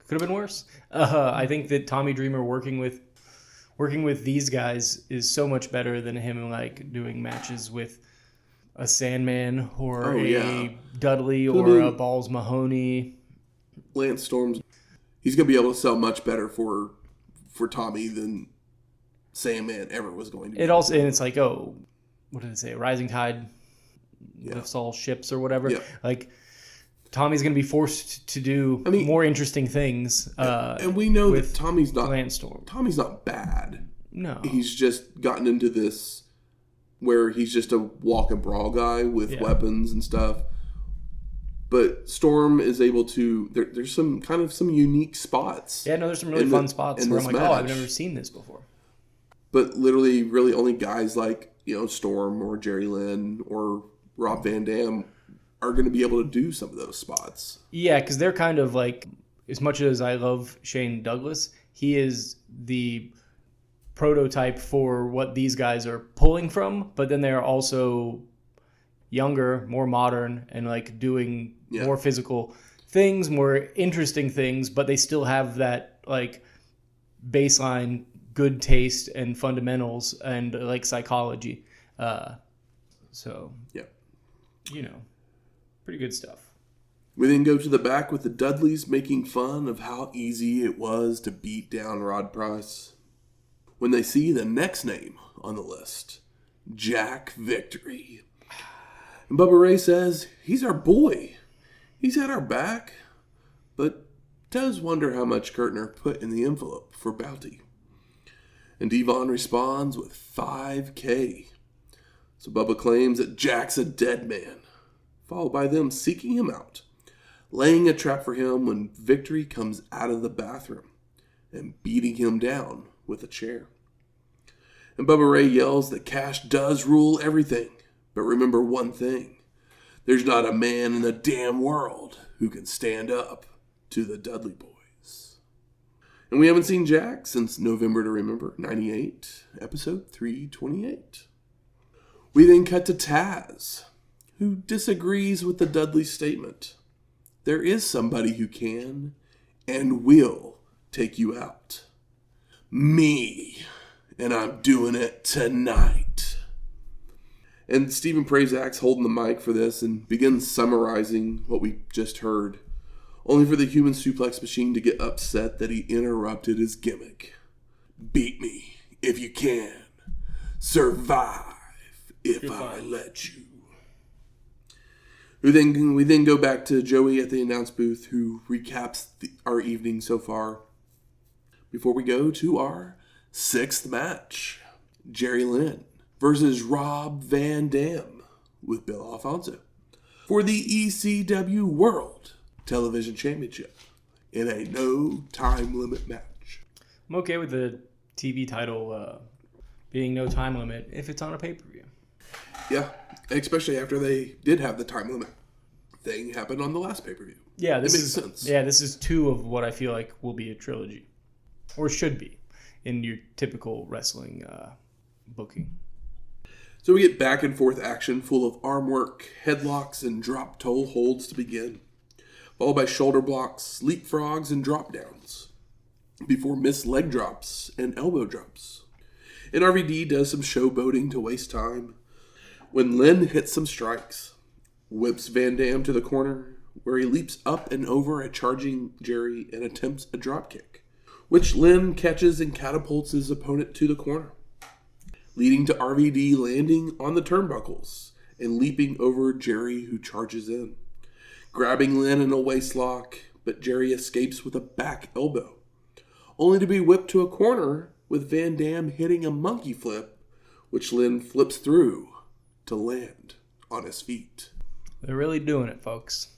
Could have been worse. I think that Tommy Dreamer working with these guys is so much better than him like doing matches with a Sandman or Dudley or a Balls Mahoney. Lance Storm's, he's going to be able to sell much better for Tommy than Sandman ever was going to be. And it's like, oh, what did it say? Rising tide lifts all ships or whatever. Yeah. Like, Tommy's going to be forced to do more interesting things. And we know that Tommy's not Lance Storm. Tommy's not bad. No. He's just gotten into this where he's just a walk and brawl guy with weapons and stuff. But Storm is able to. There's some unique spots. Yeah, no, there's some really fun spots where I'm like, I've never seen this before. But literally, really only guys like Storm or Jerry Lynn or Rob Van Dam are going to be able to do some of those spots. Yeah, because they're kind of like, as much as I love Shane Douglas, he is the prototype for what these guys are pulling from. But then they're also younger, more modern, and like doing more physical things, more interesting things, but they still have that like baseline good taste and fundamentals and like psychology. Pretty good stuff. We then go to the back with the Dudleys making fun of how easy it was to beat down Rod Price when they see the next name on the list, Jack Victory. And Bubba Ray says, he's our boy. He's at our back, but does wonder how much Gertner put in the envelope for bounty. And Devon responds with $5,000. So Bubba claims that Jack's a dead man, followed by them seeking him out, laying a trap for him when Victory comes out of the bathroom and beating him down with a chair. And Bubba Ray yells that cash does rule everything, but remember one thing. There's not a man in the damn world who can stand up to the Dudley boys. And we haven't seen Jack since November to Remember 98, episode 328. We then cut to Taz, who disagrees with the Dudley statement. There is somebody who can and will take you out. Me. And I'm doing it tonight. And Stephen Prazak's holding the mic for this and begins summarizing what we just heard, only for the human suplex machine to get upset that he interrupted his gimmick. Beat me if you can. Survive if I let you. We then go back to Joey at the announce booth, who recaps our evening so far, before we go to our 6th match. Jerry Lynn versus Rob Van Dam with Bill Alfonso for the ECW World Television Championship in a no time limit match. I'm okay with the TV title being no time limit if it's on a pay-per-view. Yeah, especially after they did have the time limit thing happen on the last pay-per-view. Yeah, this makes sense. Yeah, this is 2 of what I feel like will be a trilogy, or should be, in your typical wrestling booking. So we get back and forth action full of arm work, headlocks, and drop toe holds to begin, followed by shoulder blocks, leapfrogs, and drop downs, before missed leg drops and elbow drops. And RVD does some showboating to waste time, when Lynn hits some strikes, whips Van Dam to the corner, where he leaps up and over a charging Jerry and attempts a dropkick, which Lynn catches and catapults his opponent to the corner, leading to RVD landing on the turnbuckles and leaping over Jerry, who charges in, grabbing Lynn in a waistlock, but Jerry escapes with a back elbow, only to be whipped to a corner with Van Dam hitting a monkey flip, which Lynn flips through to land on his feet. They're really doing it, folks.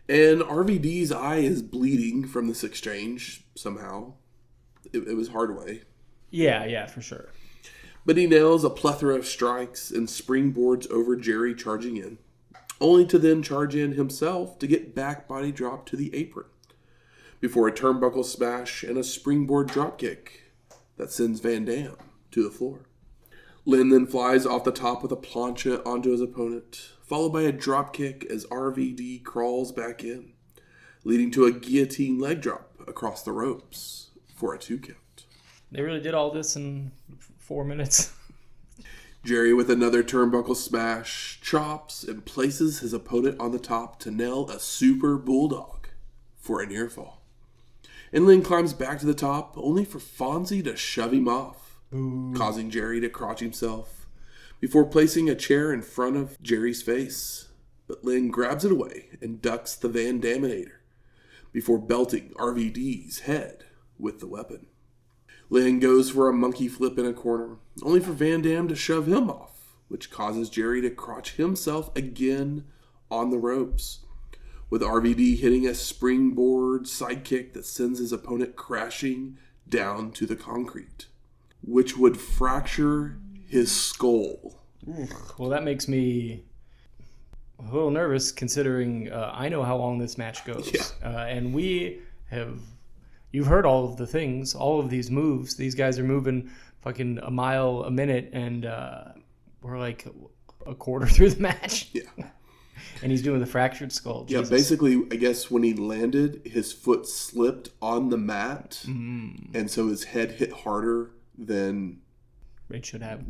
And RVD's eye is bleeding from this exchange somehow. It was hard way. Yeah, for sure. But he nails a plethora of strikes and springboards over Jerry charging in, only to then charge in himself to get back body drop to the apron, before a turnbuckle smash and a springboard dropkick that sends Van Dam to the floor. Lynn then flies off the top with a plancha onto his opponent, followed by a dropkick as RVD crawls back in, leading to a guillotine leg drop across the ropes for a 2 count. They really did all this in 4 minutes. Jerry, with another turnbuckle smash, chops and places his opponent on the top to nail a super bulldog for a near fall. And Lynn climbs back to the top, only for Fonzie to shove him off, causing Jerry to crotch himself before placing a chair in front of Jerry's face. But Lynn grabs it away and ducks the Van Daminator before belting RVD's head with the weapon. Lynn goes for a monkey flip in a corner, only for Van Dam to shove him off, which causes Jerry to crotch himself again on the ropes, with RVD hitting a springboard sidekick that sends his opponent crashing down to the concrete, which would fracture his skull. Well, that makes me a little nervous considering I know how long this match goes. Yeah. And you've heard all of the things, all of these moves. These guys are moving fucking a mile a minute, and we're like a quarter through the match. Yeah. And he's doing the fractured skull. Jesus. Yeah, basically, I guess when he landed, his foot slipped on the mat, and so his head hit harder than it should have.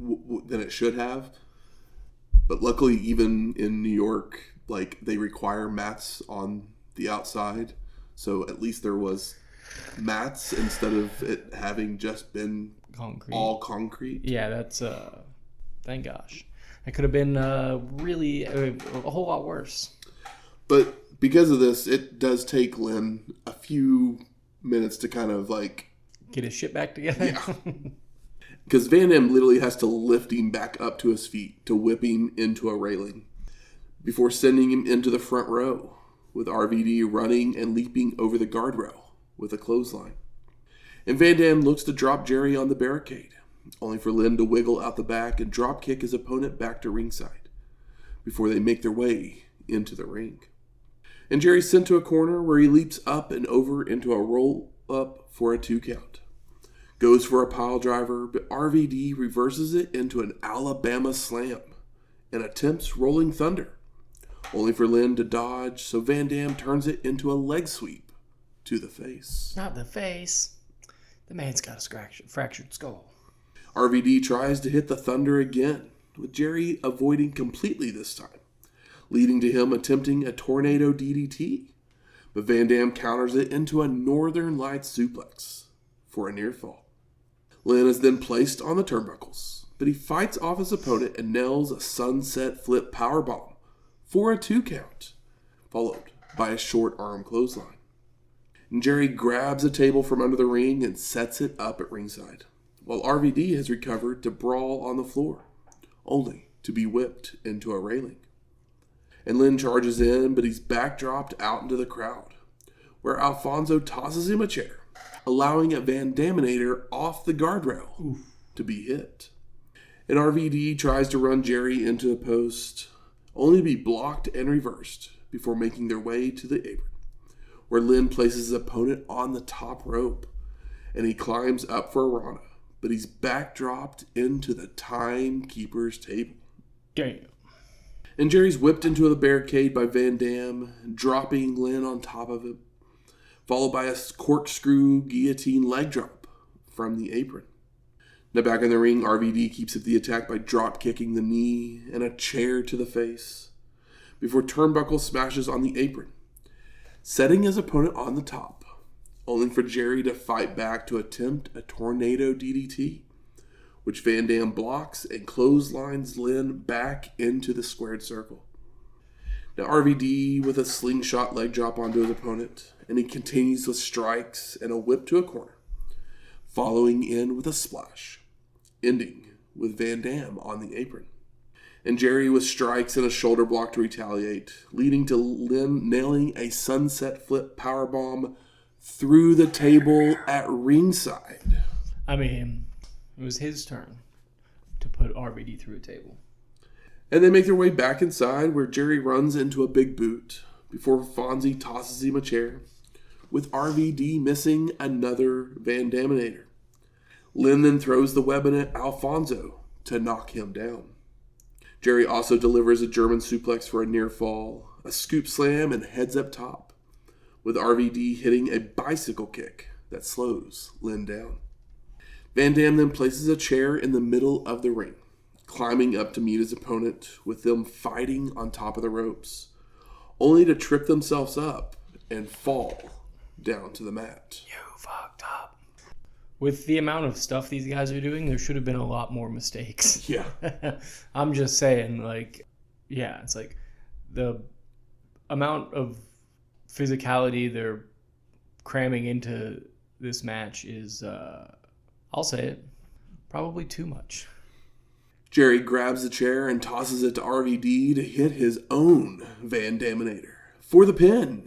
Than it should have. But luckily, even in New York, like, they require mats on the outside, so at least there was mats instead of it having just been all concrete. Yeah, that's thank gosh. It could have been really a whole lot worse. But because of this, it does take Lynn a few minutes to kind of like get his shit back together. Yeah. Because Van Dam literally has to lift him back up to his feet to whip him into a railing before sending him into the front row, with RVD running and leaping over the guardrail with a clothesline. And Van Dam looks to drop Jerry on the barricade, only for Lynn to wiggle out the back and drop kick his opponent back to ringside before they make their way into the ring. And Jerry's sent to a corner where he leaps up and over into a roll-up for a 2 count. Goes for a pile driver, but RVD reverses it into an Alabama slam and attempts Rolling Thunder, only for Lynn to dodge, so Van Dam turns it into a leg sweep to the face. Not the face. The man's got a fractured skull. RVD tries to hit the Thunder again, with Jerry avoiding completely this time, leading to him attempting a tornado DDT. But Van Dam counters it into a Northern Lights suplex for a near fall. Lynn is then placed on the turnbuckles, but he fights off his opponent and nails a sunset flip powerbomb for a 2 count, followed by a short arm clothesline. And Jerry grabs a table from under the ring and sets it up at ringside, while RVD has recovered to brawl on the floor, only to be whipped into a railing. And Lynn charges in, but he's backdropped out into the crowd, where Alfonso tosses him a chair, allowing a Van Daminator off the guardrail to be hit. And RVD tries to run Jerry into a post, only to be blocked and reversed before making their way to the apron, where Lynn places his opponent on the top rope, and he climbs up for a Rana, but he's backdropped into the timekeeper's table. Damn. And Jerry's whipped into the barricade by Van Dam, dropping Lynn on top of him, followed by a corkscrew guillotine leg drop from the apron. Now back in the ring, RVD keeps up the attack by drop kicking the knee and a chair to the face, before Turnbuckle smashes on the apron, setting his opponent on the top, only for Jerry to fight back to attempt a tornado DDT, which Van Dam blocks and clotheslines Lynn back into the squared circle. Now RVD with a slingshot leg drop onto his opponent, and he continues with strikes and a whip to a corner, following in with a splash, ending with Van Dam on the apron. And Jerry with strikes and a shoulder block to retaliate, leading to Lynn nailing a sunset flip powerbomb through the table at ringside. I mean, it was his turn to put RVD through a table. And they make their way back inside, where Jerry runs into a big boot before Fonzie tosses him a chair, with RVD missing another Van Daminator. Lynn then throws the weapon at Alfonso to knock him down. Jerry also delivers a German suplex for a near fall, a scoop slam, and heads up top, with RVD hitting a bicycle kick that slows Lynn down. Van Dam then places a chair in the middle of the ring, climbing up to meet his opponent, with them fighting on top of the ropes, only to trip themselves up and fall down to the mat. You fucked up. With the amount of stuff these guys are doing, there should have been a lot more mistakes. Yeah. I'm just saying, like, yeah, it's like the amount of physicality they're cramming into this match is, I'll say it, probably too much. Jerry grabs the chair and tosses it to RVD to hit his own Van Daminator for the pin.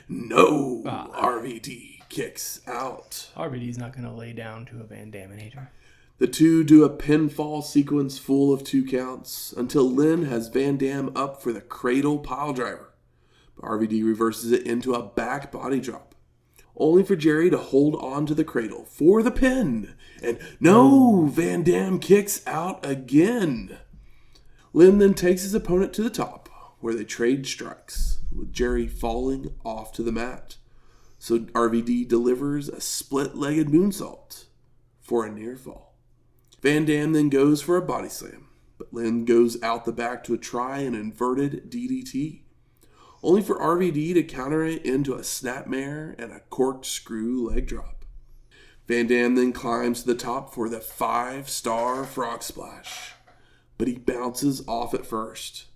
No, RVD kicks out. RVD's not going to lay down to a Van Daminator. The two do a pinfall sequence full of 2 counts until Lynn has Van Dam up for the cradle piledriver. But RVD reverses it into a back body drop, only for Jerry to hold on to the cradle for the pin. And no, Van Dam kicks out again. Lynn then takes his opponent to the top, where they trade strikes, with Jerry falling off to the mat. So RVD delivers a split-legged moonsault for a near fall. Van Dam then goes for a body slam, but Lynn goes out the back to try an inverted DDT, only for RVD to counter it into a snapmare and a corkscrew leg drop. Van Dam then climbs to the top for the 5-star frog splash, but he bounces off at first,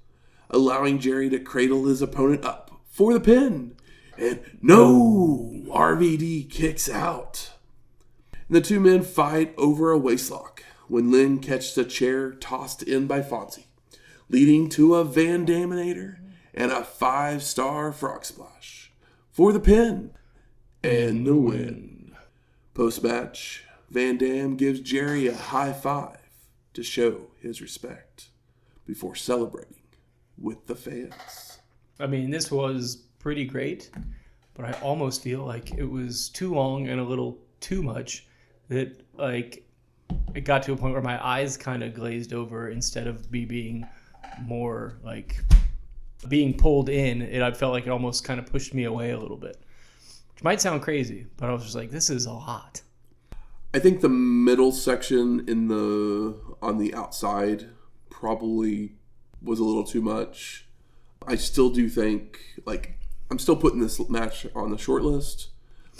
allowing Jerry to cradle his opponent up for the pin. And no, RVD kicks out. And the two men fight over a waistlock when Lynn catches a chair tossed in by Fonzie, leading to a Van Daminator and a 5-star frog splash for the pin and the win. Post-match, Van Dam gives Jerry a high five to show his respect before celebrating with the fans. I mean, this was pretty great, but I almost feel like it was too long and a little too much, that like it got to a point where my eyes kind of glazed over instead of me being more like being pulled in. I felt like it almost kind of pushed me away a little bit, which might sound crazy, but I was just like, this is a lot. I think the middle section on the outside probably was a little too much. I still do think, like, I'm still putting this match on the short list,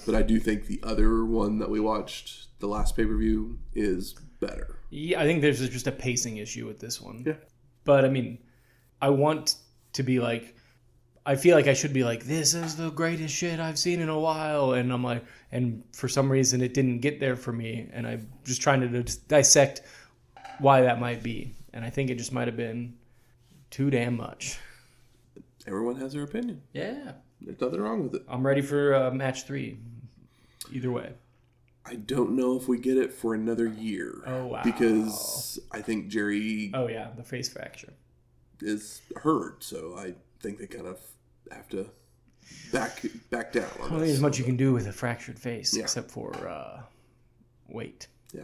but I do think the other one that we watched, the last pay-per-view, is better. Yeah, I think there's just a pacing issue with this one. Yeah. But, I mean, I want to be like, I feel like I should be like, this is the greatest shit I've seen in a while. And I'm like, and for some reason it didn't get there for me. And I'm just trying to dissect why that might be. And I think it just might have been too damn much. Everyone has their opinion. Yeah. There's nothing wrong with it. I'm ready for match 3. Either way. I don't know if we get it for another year. Oh, wow. Because I think Jerry... Oh, yeah. The face fracture. ...is hurt. So I think they kind of have to back down on I don't think there's much you can do with a fractured face, yeah, except for wait. Yeah.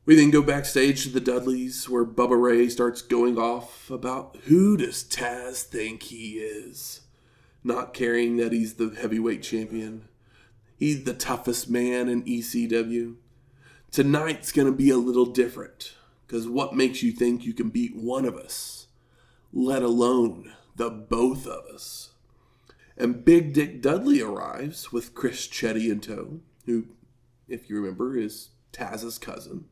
We then go backstage to the Dudleys, where Bubba Ray starts going off about who does Taz think he is, not caring that he's the heavyweight champion. He's the toughest man in ECW. Tonight's going to be a little different, because what makes you think you can beat one of us, let alone the both of us? And Big Dick Dudley arrives with Chris Chetty in tow, who, if you remember, is Taz's cousin.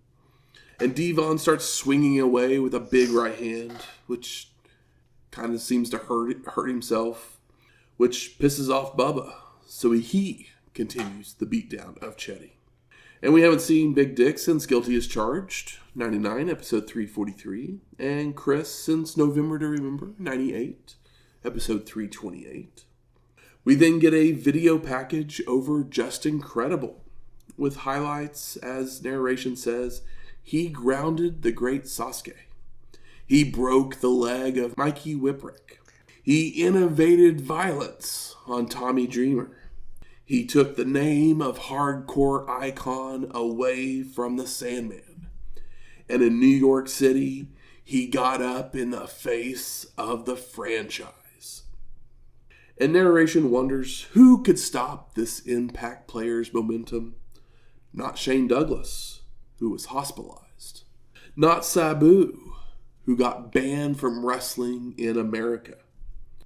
And Devon starts swinging away with a big right hand, which kind of seems to hurt himself, which pisses off Bubba. So he continues the beatdown of Chetty. And we haven't seen Big Dick since Guilty as Charged, 99, episode 343, and Chris since November to Remember, 98, episode 328. We then get a video package over Just Incredible, with highlights, as narration says, he grounded the great Sasuke. He broke the leg of Mikey Whipwreck. He innovated violence on Tommy Dreamer. He took the name of hardcore icon away from the Sandman. And in New York City, he got up in the face of the franchise. And narration wonders who could stop this Impact player's momentum. Not Shane Douglas, who was hospitalized. Not Sabu, who got banned from wrestling in America.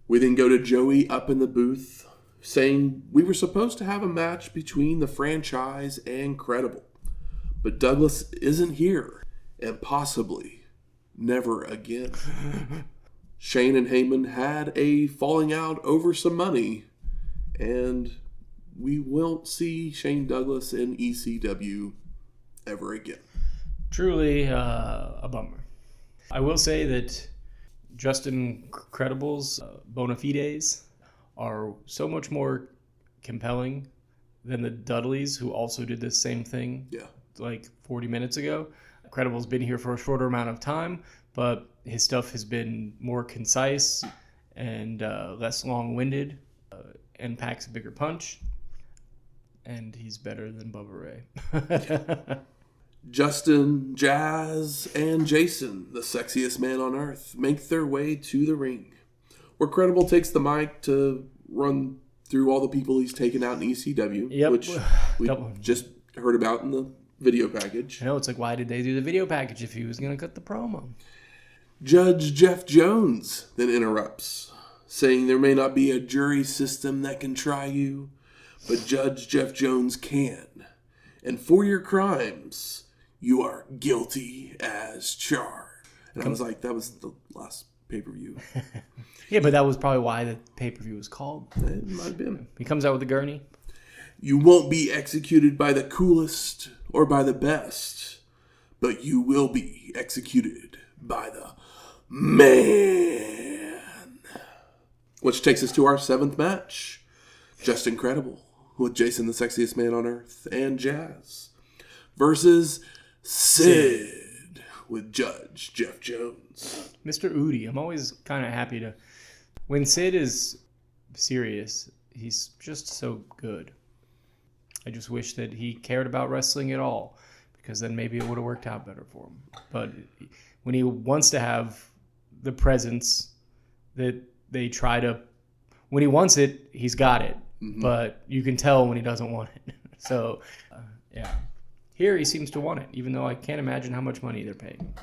We then go to Joey up in the booth, saying we were supposed to have a match between the franchise and Credible. But Douglas isn't here, and possibly never again. Shane and Heyman had a falling out over some money, and we won't see Shane Douglas in ECW ever again. Truly a bummer. I will say that Justin Credible's bona fides are so much more compelling than the Dudleys, who also did the same thing like 40 minutes ago. Credible's been here for a shorter amount of time, but his stuff has been more concise and less long-winded and packs a bigger punch. And he's better than Bubba Ray. Justin, Jazz, and Jason, the sexiest man on earth, make their way to the ring, where Credible takes the mic to run through all the people he's taken out in ECW, which we just heard about in the video package. I know, it's like, why did they do the video package if he was going to cut the promo? Judge Jeff Jones then interrupts, saying there may not be a jury system that can try you, but Judge Jeff Jones can. And for your crimes, you are guilty as charged. And I was like, that was the last pay-per-view. Yeah, but that was probably why the pay-per-view was called. It might have been. He comes out with a gurney. You won't be executed by the coolest or by the best, but you will be executed by the man. Which takes us to our 7th match. Just Incredible with Jason, the sexiest man on earth, and Jazz versus Sid with Judge Jeff Jones. Mr. Udi. I'm always kind of happy to... When Sid is serious, he's just so good. I just wish that he cared about wrestling at all, because then maybe it would have worked out better for him. But when he wants to have the presence that they try to... When he wants it, he's got it. Mm-hmm. But you can tell when he doesn't want it. So, yeah. Here he seems to want it, even though I can't imagine how much money they're paying.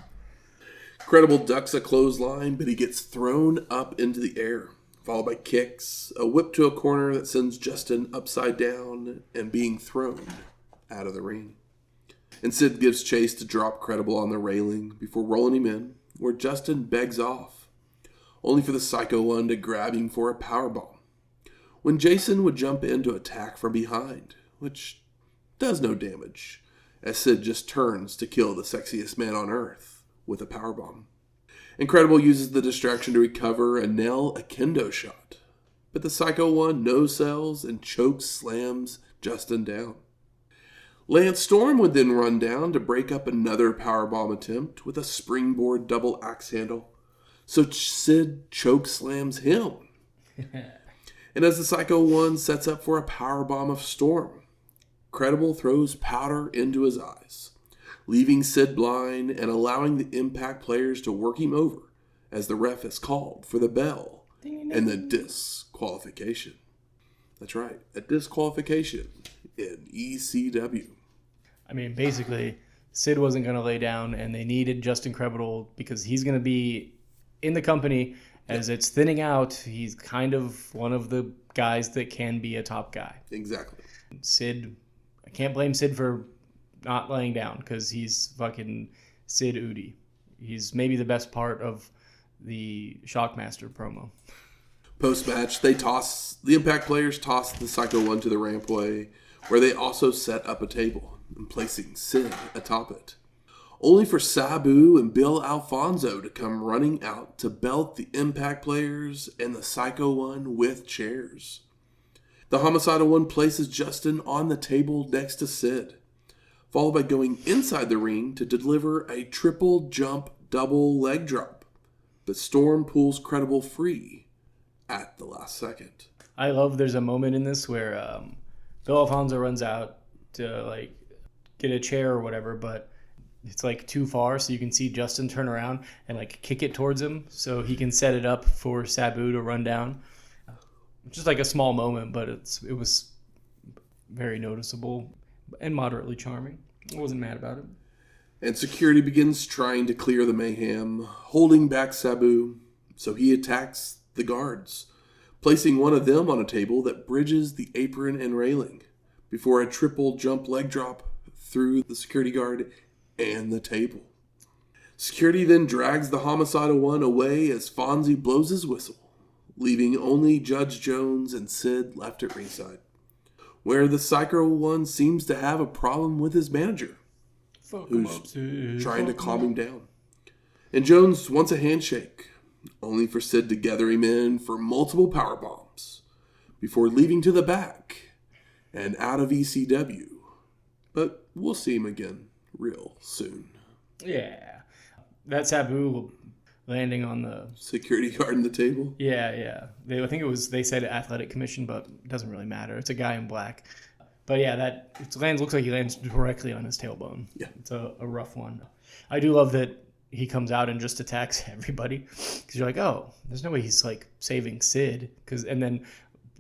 Credible ducks a clothesline, but he gets thrown up into the air, followed by kicks, a whip to a corner that sends Justin upside down, and being thrown out of the ring. And Sid gives chase to drop Credible on the railing before rolling him in, where Justin begs off, only for the Psycho One to grab him for a powerbomb, when Jason would jump in to attack from behind, which does no damage, as Sid just turns to kill the sexiest man on earth with a powerbomb. Incredible uses the distraction to recover and nail a kendo shot, but the Psycho One no-sells and choke slams Justin down. Lance Storm would then run down to break up another powerbomb attempt with a springboard double axe handle, so Sid choke slams him. And as the Psycho One sets up for a powerbomb of Storm, Credible throws powder into his eyes, leaving Sid blind and allowing the Impact players to work him over as the ref is called for the bell and the disqualification. That's right, a disqualification in ECW. I mean, basically, Sid wasn't going to lay down, and they needed Justin Credible because he's going to be in the company. As it's thinning out, he's kind of one of the guys that can be a top guy. Exactly. Sid, I can't blame Sid for not laying down, because he's fucking Sid Udi. He's maybe the best part of the Shockmaster promo. Post-match, the Impact players toss the Psycho One to the rampway, where they also set up a table and placing Sid atop it, only for Sabu and Bill Alfonso to come running out to belt the Impact players and the Psycho One with chairs. The Homicidal One places Justin on the table next to Sid, followed by going inside the ring to deliver a triple jump double leg drop, but Storm pulls Credible free at the last second. I love there's a moment in this where Bill Alfonso runs out to get a chair or whatever, but it's too far, so you can see Justin turn around and kick it towards him so he can set it up for Sabu to run down. Just like a small moment, but it was very noticeable and moderately charming. I wasn't mad about it. And security begins trying to clear the mayhem, holding back Sabu, so he attacks the guards, placing one of them on a table that bridges the apron and railing before a triple jump leg drop through the security guard and the table. Security then drags the homicidal one away as Fonzie blows his whistle, leaving only Judge Jones and Sid left at ringside, where the psycho one seems to have a problem with his manager, who's trying to calm him down. And Jones wants a handshake, only for Sid to gather him in for multiple power bombs before leaving to the back and out of ECW. But we'll see him again real soon. Yeah. That Sabu landing on the security guard in the table. Yeah. I think they said athletic commission, but it doesn't really matter. It's a guy in black. But yeah, looks like he lands directly on his tailbone. Yeah. It's a rough one. I do love that he comes out and just attacks everybody. Because you're like, oh, there's no way he's like saving Sid. And then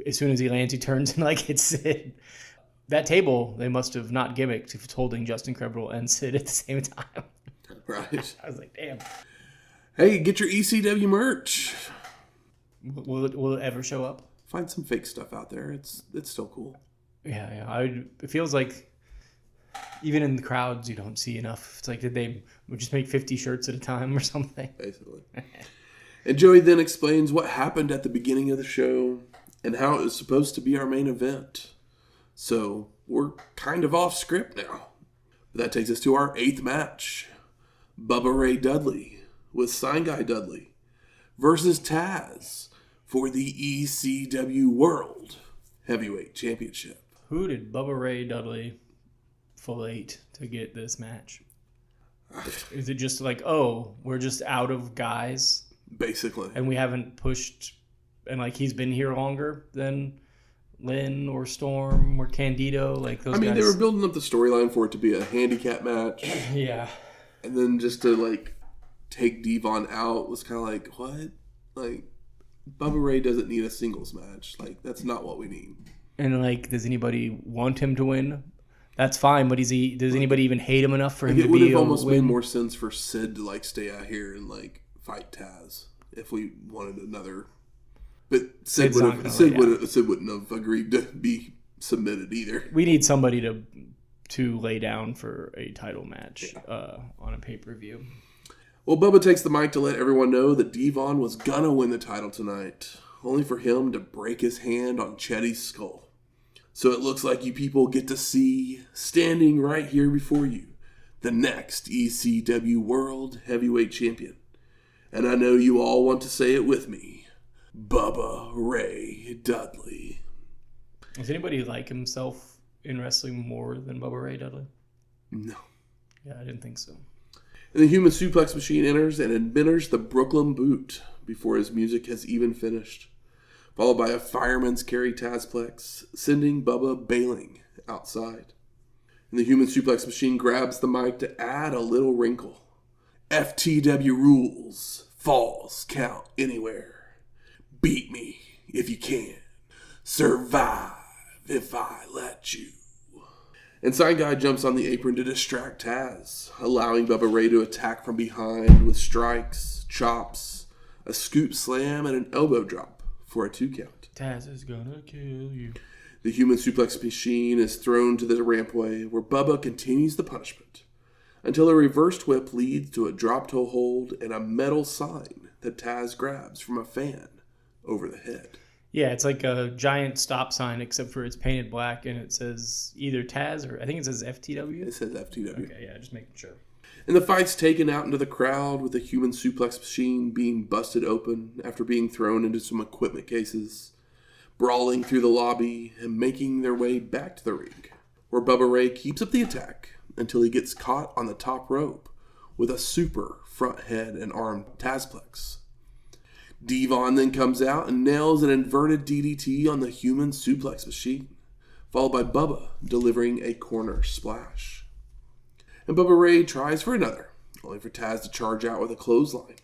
as soon as he lands, he turns and like hits Sid. That table, they must have not gimmicked if it's holding Justin Credible and Sid at the same time. Right. I was like, damn. Hey, get your ECW merch. Will it ever show up? Find some fake stuff out there. It's still cool. Yeah. It feels like even in the crowds, you don't see enough. It's like, did they just make 50 shirts at a time or something? Basically. And Joey then explains what happened at the beginning of the show and how it was supposed to be our main event. So we're kind of off script now. But that takes us to our 8th match. Bubba Ray Dudley with Sign Guy Dudley versus Taz for the ECW World Heavyweight Championship. Who did Bubba Ray Dudley fillet to get this match? Is it just like, oh, we're just out of guys? Basically. And we haven't pushed, and like he's been here longer than Lynn or Storm or Candido? Like those guys. They were building up the storyline for it to be a handicap match. Yeah. And then just to like take Devon out was kind of like, what? Like, Bubba Ray doesn't need a singles match. Like, that's not what we need. And like, does anybody want him to win? That's fine, but does anybody even hate him enough for him to be? It would have almost made more sense for Sid to like stay out here and like fight Taz if we wanted another. But Sid wouldn't have agreed to be submitted either. We need somebody to lay down for a title match on a pay-per-view. Well, Bubba takes the mic to let everyone know that Devon was gonna win the title tonight, only for him to break his hand on Chetty's skull. So it looks like you people get to see, standing right here before you, the next ECW World Heavyweight Champion. And I know you all want to say it with me. Bubba Ray Dudley. Does anybody like himself in wrestling more than Bubba Ray Dudley? No. Yeah, I didn't think so. And the human suplex machine enters and administers the Brooklyn boot before his music has even finished, followed by a fireman's carry Tazplex, sending Bubba bailing outside. And the human suplex machine grabs the mic to add a little wrinkle. FTW rules. Falls count anywhere. Beat me if you can. Survive if I let you. And Sign Guy jumps on the apron to distract Taz, allowing Bubba Ray to attack from behind with strikes, chops, a scoop slam, and an elbow drop for a 2 count. Taz is gonna kill you. The human suplex machine is thrown to the rampway where Bubba continues the punishment until a reversed whip leads to a drop toe hold and a metal sign that Taz grabs from a fan over the head. Yeah, it's like a giant stop sign, except for it's painted black, and it says either Taz or I think it says FTW. It says FTW. Okay, yeah, just making sure. And the fight's taken out into the crowd with the human suplex machine being busted open after being thrown into some equipment cases, brawling through the lobby and making their way back to the ring, where Bubba Ray keeps up the attack until he gets caught on the top rope with a super front head and arm Tazplex. Devon then comes out and nails an inverted DDT on the human suplex machine, followed by Bubba delivering a corner splash. And Bubba Ray tries for another, only for Taz to charge out with a clothesline.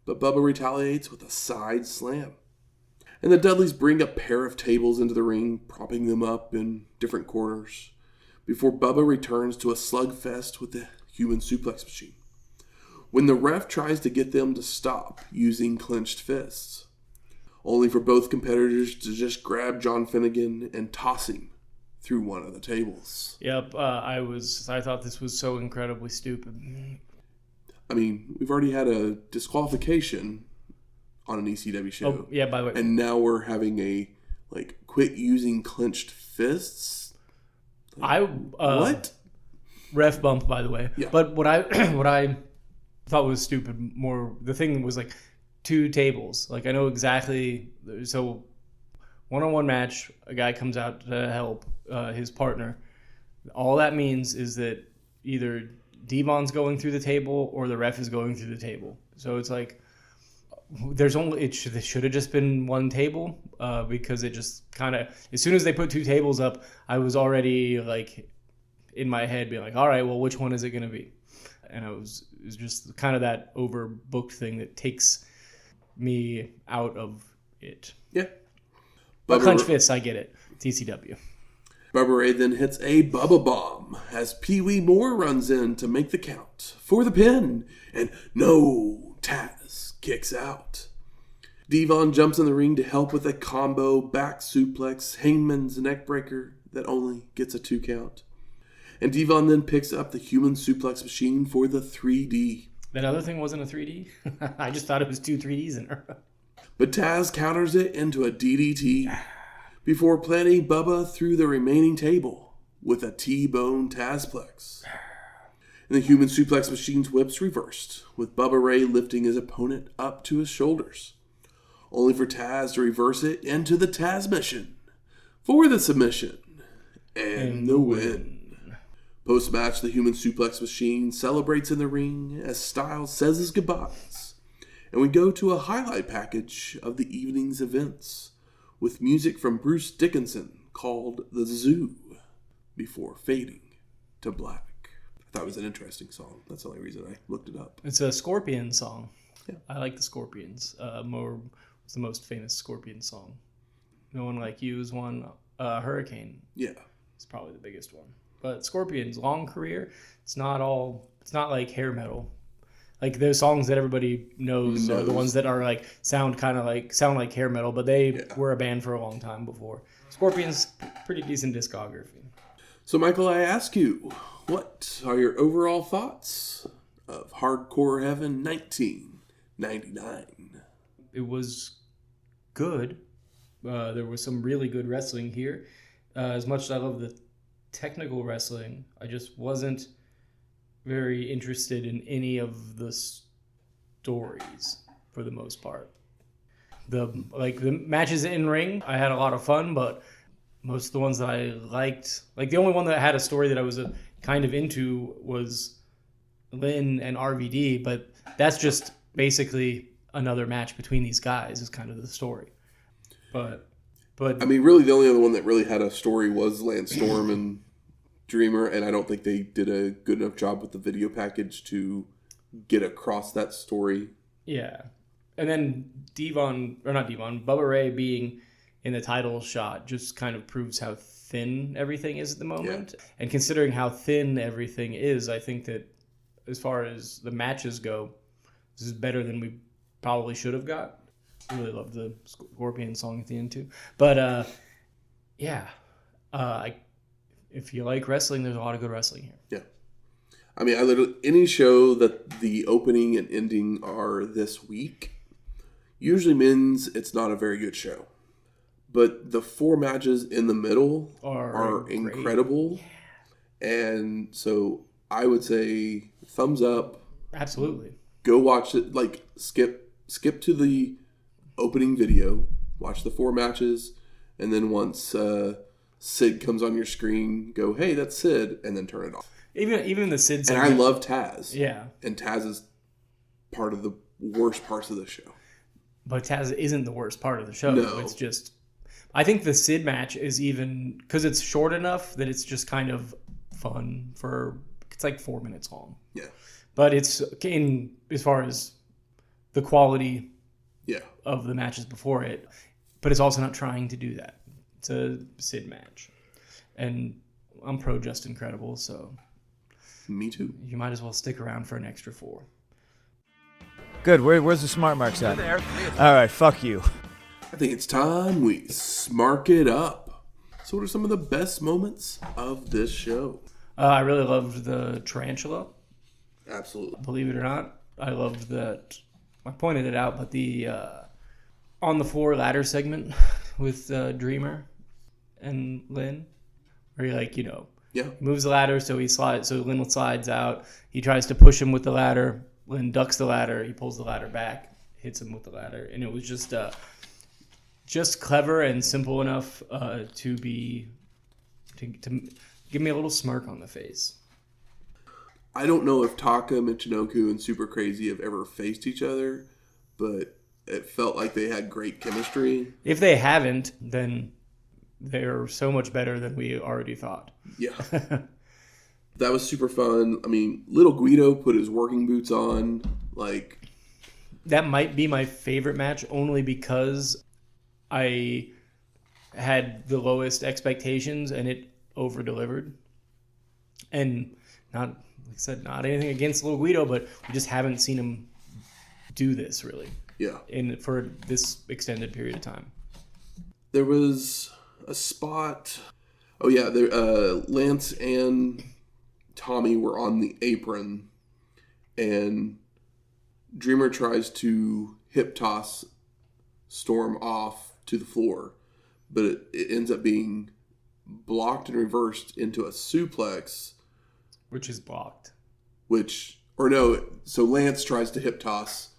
But Bubba retaliates with a side slam. And the Dudleys bring a pair of tables into the ring, propping them up in different corners, before Bubba returns to a slugfest with the human suplex machine, when the ref tries to get them to stop using clenched fists, only for both competitors to just grab John Finnegan and toss him through one of the tables. Yep, I thought this was so incredibly stupid. I mean, we've already had a disqualification on an ECW show. Oh, yeah, by the way. And now we're having a, quit using clenched fists? What? Ref bump, by the way. Yeah. But what I thought was stupid more, the thing was 2 tables. I know exactly, so one-on-one match, a guy comes out to help his partner. All that means is that either Devon's going through the table or the ref is going through the table. So it's it should have just been one table because it just kind of, as soon as they put 2 tables up, I was already in my head being all right, well, which one is it going to be? And it was just kind of that overbooked thing that takes me out of it. Yeah. But clench fists, I get it. It's ECW. Bubba Ray then hits a Bubba Bomb as Pee Wee Moore runs in to make the count for the pin. And no, Taz kicks out. Devon jumps in the ring to help with a combo back suplex, Hangman's neckbreaker that only gets a 2 count. And Devon then picks up the human suplex machine for the 3D. That other thing wasn't a 3D? I just thought it was 2 3Ds in her. But Taz counters it into a DDT before planting Bubba through the remaining table with a T-bone Tazplex. And the human suplex machine's whips reversed, with Bubba Ray lifting his opponent up to his shoulders, only for Taz to reverse it into the Taz mission for the submission and the win. Post-match, the human suplex machine celebrates in the ring as Styles says his goodbyes, and we go to a highlight package of the evening's events with music from Bruce Dickinson called The Zoo before fading to black. I thought it was an interesting song. That's the only reason I looked it up. It's a Scorpion song. Yeah. I like the Scorpions. It's the most famous Scorpion song. No One Like You is one. Hurricane. Yeah. It's probably the biggest one. But Scorpions, long career. It's not like hair metal. Those songs that everybody knows are the ones that are sound like hair metal, but they were a band for a long time before. Scorpions, pretty decent discography. So Michael, I ask you, what are your overall thoughts of Hardcore Heaven 1999? It was good. There was some really good wrestling here. As much as I love the technical wrestling, I just wasn't very interested in any of the stories for the most part. The matches in ring, I had a lot of fun, but most of the ones that I liked, the only one that had a story that I was kind of into was Lynn and RVD, but that's just basically another match between these guys is kind of the story. But I mean, really, the only other one that really had a story was Lance Storm and Dreamer, and I don't think they did a good enough job with the video package to get across that story. Yeah. And then Bubba Ray being in the title shot just kind of proves how thin everything is at the moment. Yeah. And considering how thin everything is, I think that as far as the matches go, this is better than we probably should have got. I really love the Scorpion song at the end too. But if you like wrestling, there's a lot of good wrestling here. Yeah. I mean, any show that the opening and ending are this week usually means it's not a very good show. But the 4 matches in the middle are incredible. Yeah. And so I would say thumbs up. Absolutely. Go watch it. Skip to the opening video, watch the 4 matches, and then once Sid comes on your screen, go, hey, that's Sid, and then turn it off. Even the Sid segment. And I love Taz. Yeah. And Taz is part of the worst parts of the show. But Taz isn't the worst part of the show. No. It's just, I think the Sid match is even, because it's short enough that it's just kind of fun it's 4 minutes long. Yeah. But it's, as far as the quality yeah. of the matches before it, but it's also not trying to do that. It's a Sid match. And I'm pro Just Incredible, so... Me too. You might as well stick around for an extra 4. Good. Where's the smart marks at? There. All right. Fuck you. I think it's time we smark it up. So what are some of the best moments of this show? I really loved the tarantula. Absolutely. Believe it or not, I loved that. I pointed it out, but the on the floor ladder segment with Dreamer and Lynn, where he moves the ladder, so Lynn slides out. He tries to push him with the ladder. Lynn ducks the ladder. He pulls the ladder back, hits him with the ladder, and it was just clever and simple enough to give me a little smirk on the face. I don't know if Taka, Michinoku, and Super Crazy have ever faced each other, but it felt like they had great chemistry. If they haven't, then they're so much better than we already thought. Yeah. That was super fun. I mean, little Guido put his working boots on. That might be my favorite match, only because I had the lowest expectations and it over-delivered. And not, like I said, not anything against little Guido, but we just haven't seen him do this, really. Yeah. For this extended period of time. There was a spot... Oh, yeah. Lance and Tommy were on the apron, and Dreamer tries to hip toss Storm off to the floor, but it ends up being blocked and reversed into a suplex. Which is blocked. So Lance tries to hip toss.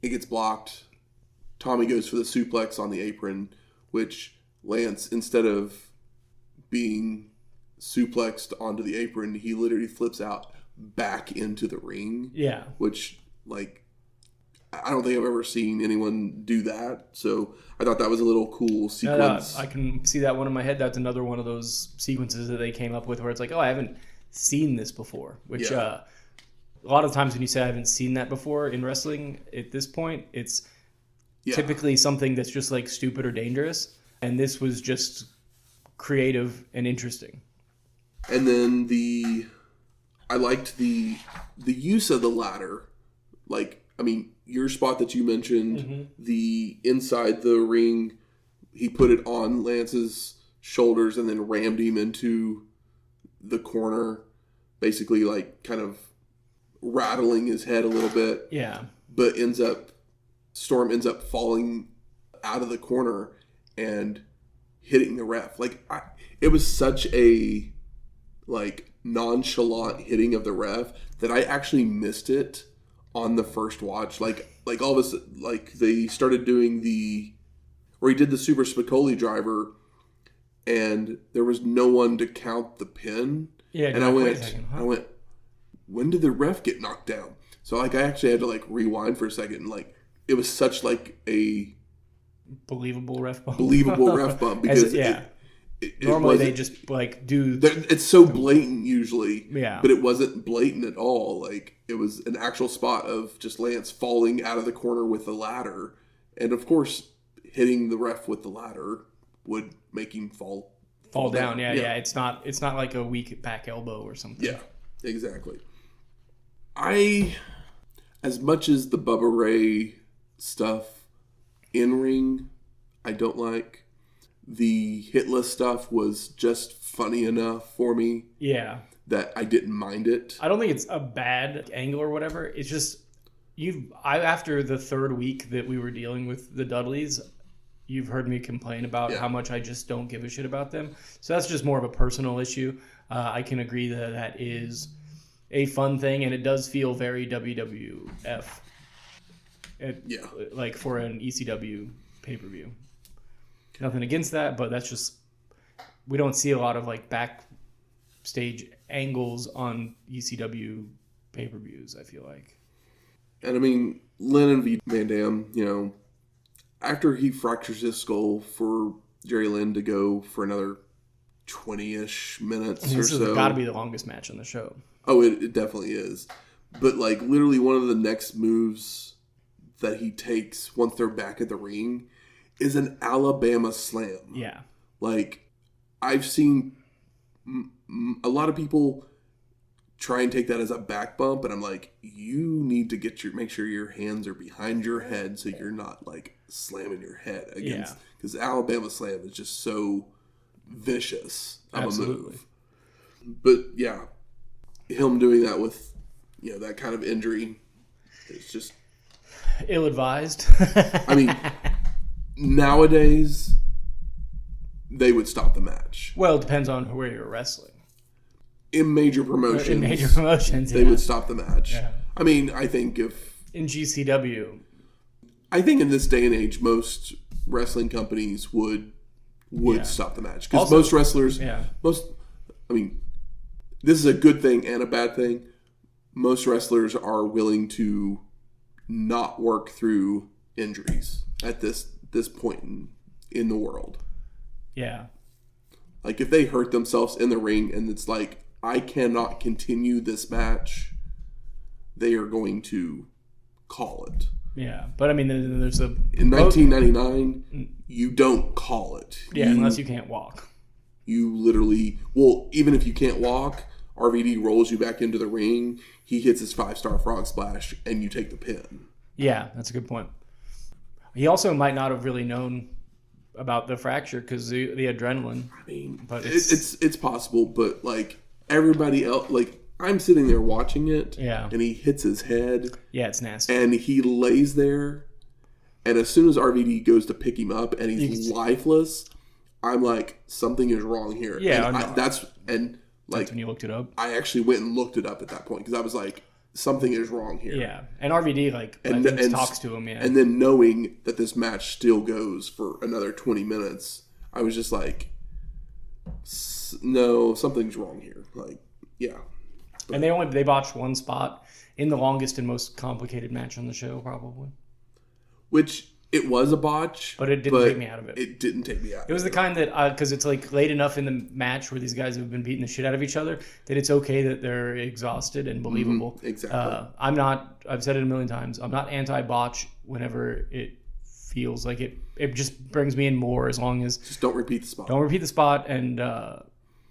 It gets blocked. Tommy goes for the suplex on the apron, which Lance, instead of being suplexed onto the apron, he literally flips out back into the ring. Yeah. Which, I don't think I've ever seen anyone do that. So I thought that was a little cool sequence. I can see that one in my head. That's another one of those sequences that they came up with where it's like, oh, I haven't seen this before. Which a lot of times when you say I haven't seen that before in wrestling, at this point, it's typically something that's just stupid or dangerous. And this was just creative and interesting. And then I liked the use of the ladder. Your spot that you mentioned, the inside the ring, he put it on Lance's shoulders and then rammed him into the corner, basically kind of rattling his head a little bit. Yeah. But Storm ends up falling out of the corner and hitting the ref. It was such a nonchalant hitting of the ref that I actually missed it on the first watch. All of a sudden, they started doing where he did the Super Spicoli driver, and there was no one to count the pin. Yeah, and I went, when did the ref get knocked down? So I actually had to rewind for a second. It was such a believable ref bump. Because normally they just do. It's so blatant usually. Yeah. But it wasn't blatant at all. It was an actual spot of just Lance falling out of the corner with the ladder, and of course hitting the ref with the ladder would make him fall down. Yeah. It's not like a weak back elbow or something. Yeah, exactly. As much as the Bubba Ray stuff in ring, I don't like. The hitless stuff was just funny enough for me. Yeah. That I didn't mind it. I don't think it's a bad angle or whatever. It's just after the third week that we were dealing with the Dudleys, you've heard me complain about how much I just don't give a shit about them. So that's just more of a personal issue. I can agree that is a fun thing, and it does feel very WWF. For an ECW pay-per-view. Nothing against that, but that's just, we don't see a lot of backstage angles on ECW pay-per-views, I feel like. And Lynn and Van Dam, after he fractures his skull, for Jerry Lynn to go for another 20-ish minutes or so. This has got to be the longest match on the show. Oh, it definitely is. But literally one of the next moves that he takes once they're back at the ring is an Alabama slam. Yeah. Like, I've seen a lot of people try and take that as a back bump, and I'm like, you need to make sure your hands are behind your head so you're not like slamming your head against, because Alabama slam is just so vicious of a move. But yeah, him doing that with that kind of injury, it's just ill-advised. I mean, nowadays they would stop the match. Well, it depends on where you're wrestling. In major promotions, they would stop the match. Yeah. I mean, I think in GCW, I think in this day and age, most wrestling companies would stop the match, because most wrestlers, I mean, this is a good thing and a bad thing. Most wrestlers are willing to not work through injuries at this point in the world. Yeah. Like, if they hurt themselves in the ring and it's like, I cannot continue this match, they are going to call it. Yeah, but I mean, there's a... In 1999, you don't call it. Yeah, unless you can't walk. You literally... Well, even if you can't walk, RVD rolls you back into the ring, he hits his 5-star frog splash, and you take the pin. Yeah, that's a good point. He also might not have really known about the fracture because the adrenaline. I mean, but it's possible, but like everybody else, like I'm sitting there watching it, and he hits his head. Yeah, it's nasty. And he lays there, and as soon as RVD goes to pick him up and he's lifeless, I'm like, something is wrong here. Yeah, that's when you looked it up. I actually went and looked it up at that point because I was like, something is wrong here. Yeah, and RVD and talks to him. Yeah, and then knowing that this match still goes for another 20 minutes, I was just like, no, something's wrong here. Like, yeah. But, and they botched one spot in the longest and most complicated match on the show, probably. Which it was a botch, but it didn't take me out of it. It didn't take me out. It was the kind that because it's like late enough in the match where these guys have been beating the shit out of each other that it's okay that they're exhausted and believable. Mm-hmm, exactly. I've said it a million times. I'm not anti-botch whenever it feels like it. It just brings me in more as long as just don't repeat the spot. Don't repeat the spot, and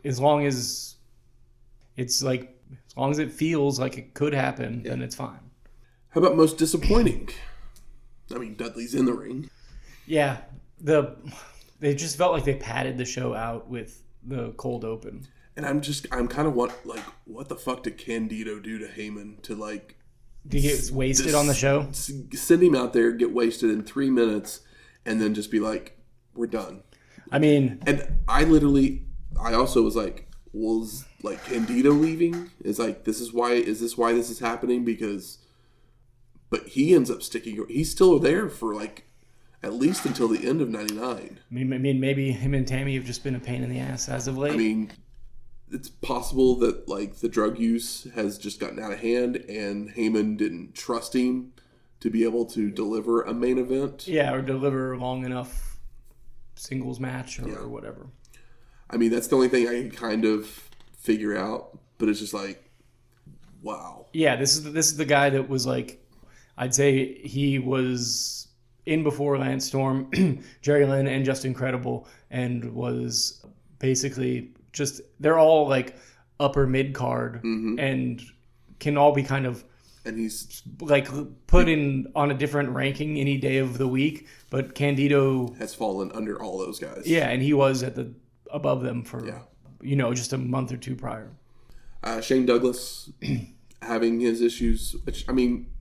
as long as it's like. As long as it feels like it could happen, then it's fine. How about most disappointing? I mean, Dudley's in the ring. Yeah. They just felt like they padded the show out with the cold open. And I'm kind of what the fuck did Candido do to Heyman to get wasted on the show? Send him out there, get wasted in 3 minutes, and then just be like, we're done. I mean... And I also was like, was like Candido leaving? Is this why this is happening? But he ends up sticking. He's still there for at least until the end of '99. I mean, maybe him and Tammy have just been a pain in the ass as of late. I mean, it's possible that the drug use has just gotten out of hand, and Heyman didn't trust him to be able to deliver a main event. Yeah, or deliver long enough singles match or whatever. I mean, that's the only thing I can kind of figure out, but it's just wow. Yeah, this is the guy that was I'd say he was in before Lance Storm, Jerry Lynn, and Just Incredible, and was basically just they're all upper mid card and can all be kind of. And he's put in on a different ranking any day of the week, but Candido has fallen under all those guys. Yeah, and he was above them for just a month or two prior. Shane Douglas having his issues, which, I mean,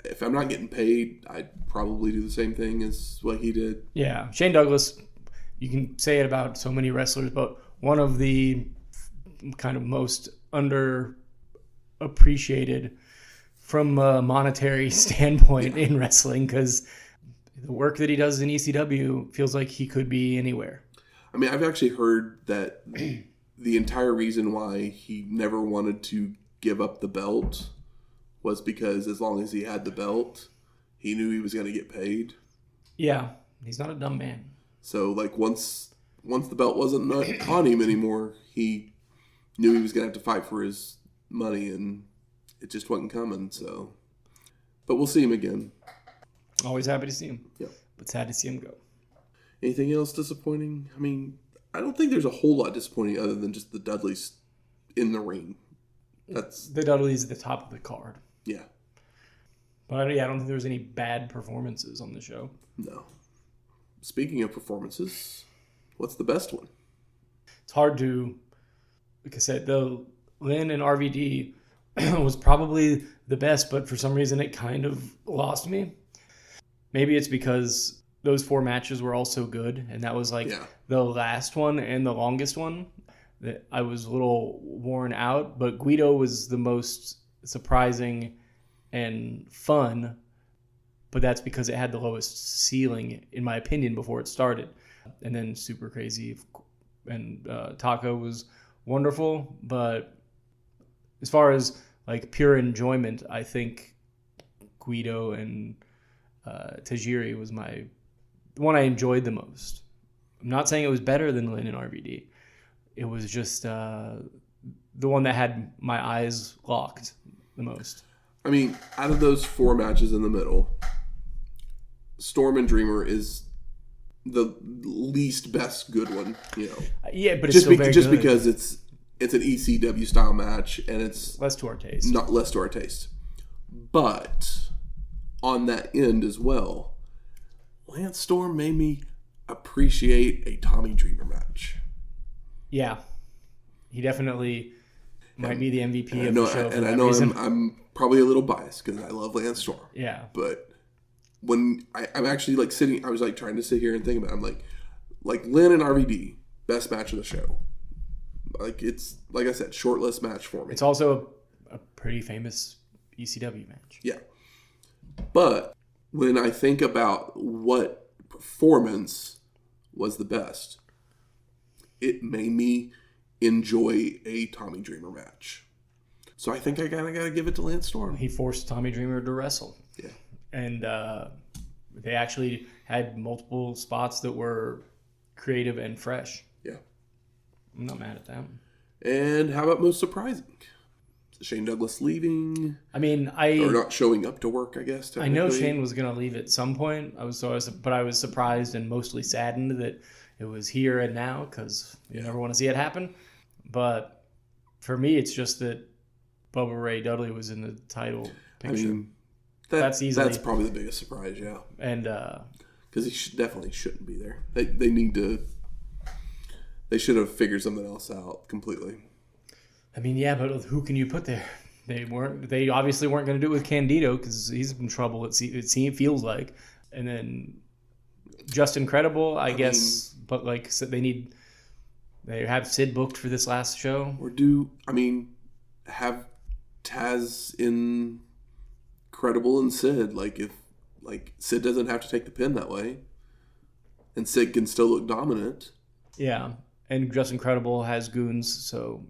if I'm not getting paid, I'd probably do the same thing as what he did. Yeah, Shane Douglas, you can say it about so many wrestlers, but one of the kind of most underappreciated from a monetary standpoint in wrestling, because the work that he does in ECW feels like he could be anywhere. I mean, I've actually heard that the entire reason why he never wanted to give up the belt was because as long as he had the belt, he knew he was going to get paid. Yeah, he's not a dumb man. So, once the belt wasn't on him anymore, he knew he was going to have to fight for his money, and it just wasn't coming. So, but we'll see him again. Always happy to see him. Yeah, but sad to see him go. Anything else disappointing? I mean, I don't think there's a whole lot disappointing other than just the Dudleys in the ring. That's the Dudleys at the top of the card. Yeah. But I don't think there was any bad performances on the show. No. Speaking of performances, what's the best one? It's hard to, like I said, though Lynn and RVD was probably the best, but for some reason it kind of lost me. Maybe it's because those 4 matches were all so good, and that was the last one and the longest one that I was a little worn out. But Guido was the most surprising and fun, but that's because it had the lowest ceiling, in my opinion, before it started. And then Super Crazy and Taka was wonderful, but as far as like pure enjoyment, I think Guido and Tajiri was the one I enjoyed the most. I'm not saying it was better than Lynn and RVD. It was just the one that had my eyes locked the most. I mean, out of those 4 matches in the middle, Storm and Dreamer is the least best good one, you know. Yeah, but it's still very good. Because it's an ECW style match and it's less to our taste. Not less to our taste. But on that end as well, Lance Storm made me appreciate a Tommy Dreamer match. Yeah. He definitely might be the MVP of the show. And I know I'm probably a little biased because I love Lance Storm. Yeah. But when I'm actually like sitting, I was like trying to sit here and think about it. I'm like Lynn and RVD, best match of the show. Like it's, like I said, short list match for me. It's also a pretty famous ECW match. Yeah. But when I think about what performance was the best, it made me enjoy a Tommy Dreamer match. So I think I kind of got to give it to Lance Storm. He forced Tommy Dreamer to wrestle. Yeah. And they actually had multiple spots that were creative and fresh. Yeah. I'm not mad at that. And how about most surprising? Shane Douglas leaving. I mean, or not showing up to work, I guess. I know Shane was going to leave at some point. But I was surprised and mostly saddened that it was here and now because you never want to see it happen. But for me, it's just that Bubba Ray Dudley was in the title picture. I mean, that's probably the biggest surprise, yeah. And because he definitely shouldn't be there. They need to. They should have figured something else out completely. I mean, yeah, but who can you put there? They obviously weren't going to do it with Candido because he's in trouble. It feels like, and then Just Incredible, I guess. Mean, but like so they have Sid booked for this last show. Or have Taz in Credible and Sid. Like if Sid doesn't have to take the pin that way, and Sid can still look dominant. Yeah, and Just Incredible has goons, so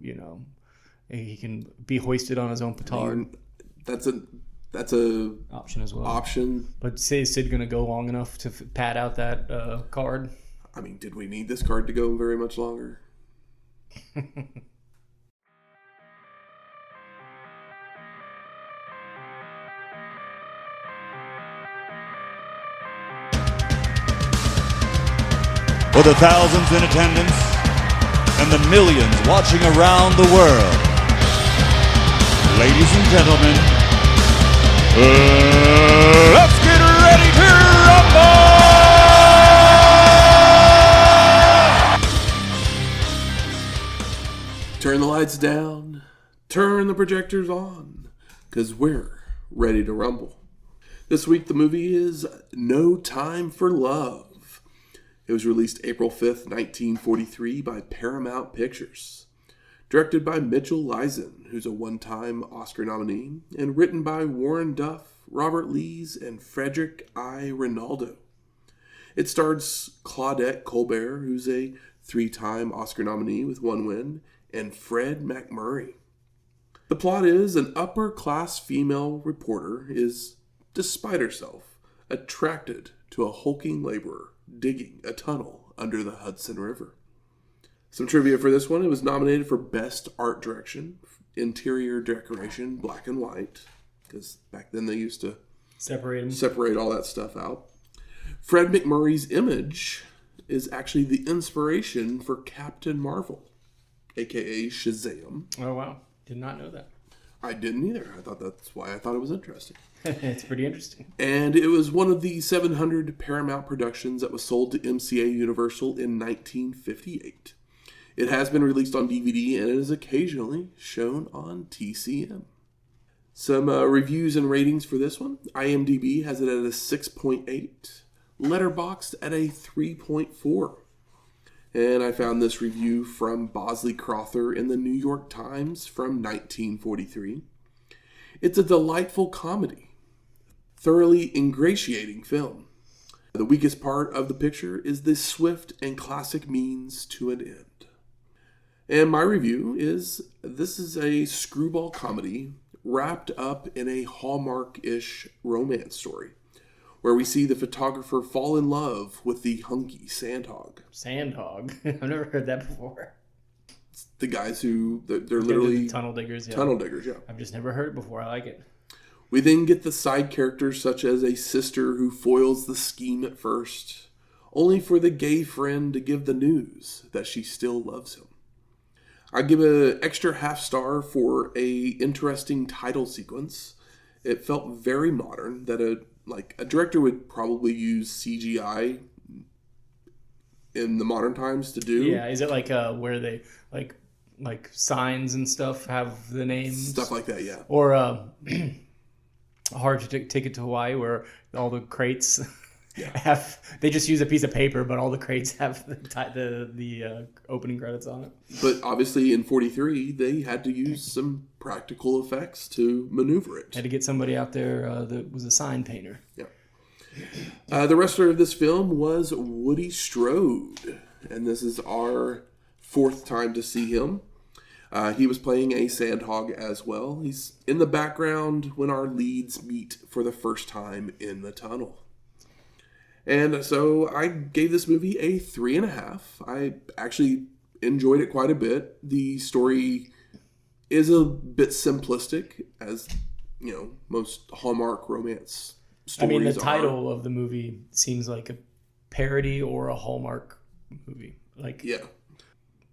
he can be hoisted on his own petard. I mean, that's a option as well. Option. But is Sid going to go long enough to pad out that card? I mean, did we need this card to go very much longer? For the thousands in attendance and the millions watching around the world, ladies and gentlemen, let's get ready to rumble! Turn the lights down, turn the projectors on, because we're ready to rumble. This week the movie is No Time for Love. It was released April 5th, 1943 by Paramount Pictures. Directed by Mitchell Leisen, who's a one-time Oscar nominee, and written by Warren Duff, Robert Lees, and Frederick I. Rinaldo. It stars Claudette Colbert, who's a 3-time Oscar nominee with 1 win, and Fred McMurray. The plot is an upper-class female reporter is, despite herself, attracted to a hulking laborer digging a tunnel under the Hudson River. Some trivia for this one: it was nominated for Best Art Direction, Interior Decoration, Black and White, because back then they used to separate all that stuff out. Fred McMurray's image is actually the inspiration for Captain Marvel, aka Shazam. Oh, wow. Did not know that. I didn't either. That's why I thought it was interesting. It's pretty interesting. And it was one of the 700 Paramount productions that was sold to MCA Universal in 1958. It has been released on DVD and it is occasionally shown on TCM. Some reviews and ratings for this one. IMDb has it at a 6.8. Letterboxd at a 3.4. And I found this review from Bosley Crowther in the New York Times from 1943. It's a delightful comedy. Thoroughly ingratiating film. The weakest part of the picture is the swift and classic means to an end. And my review is, this is a screwball comedy wrapped up in a Hallmark-ish romance story, where we see the photographer fall in love with the hunky sandhog. Sandhog? I've never heard that before. It's the guys who, they're literally... Tunnel diggers, yeah. Tunnel diggers, yeah. I've just never heard it before. I like it. We then get the side characters such as a sister who foils the scheme at first, only for the gay friend to give the news that she still loves him. I give an extra half star for a interesting title sequence. It felt very modern, that a director would probably use CGI in the modern times to do. Yeah, is it like where they like signs and stuff have the names? Stuff like that, yeah. Or Hard to Ticket to Hawaii, where all the crates they just use a piece of paper, but all the crates have the opening credits on it. But obviously in 43, they had to use some practical effects to maneuver it. Had to get somebody out there that was a sign painter. Yeah. The wrestler of this film was Woody Strode, and this is our fourth time to see him. He was playing a sandhog as well. He's in the background when our leads meet for the first time in the tunnel. And so I gave this movie a 3.5. I actually enjoyed it quite a bit. The story is a bit simplistic, as you know, most Hallmark romance stories are. I mean, the title of the movie seems like a parody or a Hallmark movie. Like,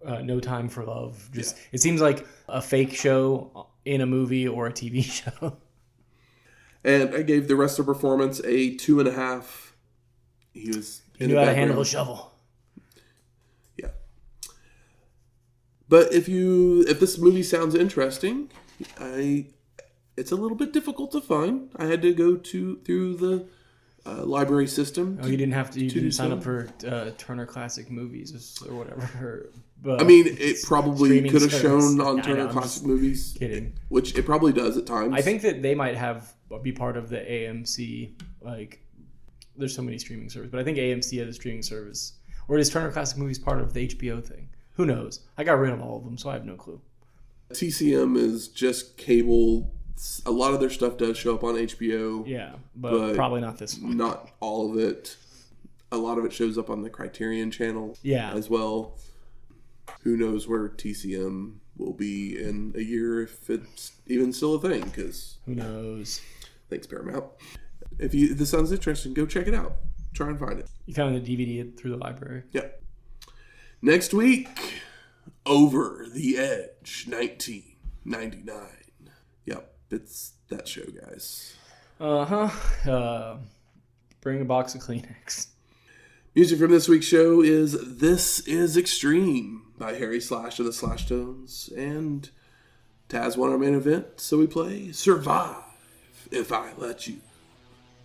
No Time for Love. It seems like a fake show in a movie or a TV show. And I gave the rest of the performance a 2.5. He knew how to handle a shovel. Yeah. But if this movie sounds interesting, it's a little bit difficult to find. I had to go through the library system. You didn't have to. You didn't sign up for Turner Classic Movies or whatever. I mean, it probably could have shown on Turner Classic Movies. Kidding. Which it probably does at times. I think that they might be part of the AMC. There's so many streaming services, but I think AMC has a streaming service. Or is Turner Classic Movies part of the HBO thing? Who knows? I got rid of all of them, so I have no clue. TCM is just cable. A lot of their stuff does show up on HBO. Yeah, but probably not this one. Not all of it. A lot of it shows up on the Criterion channel as well. Who knows where TCM will be in a year, if it's even still a thing, because... Who knows? Thanks, Paramount. If this sounds interesting, go check it out. Try and find it. You found the DVD through the library? Yep. Next week, Over the Edge, 1999. Yep, it's that show, guys. Bring a box of Kleenex. Music from this week's show is This Is Extreme by Harry Slash of the Slash Tones. And Taz won our main event, so we play Survive If I Let You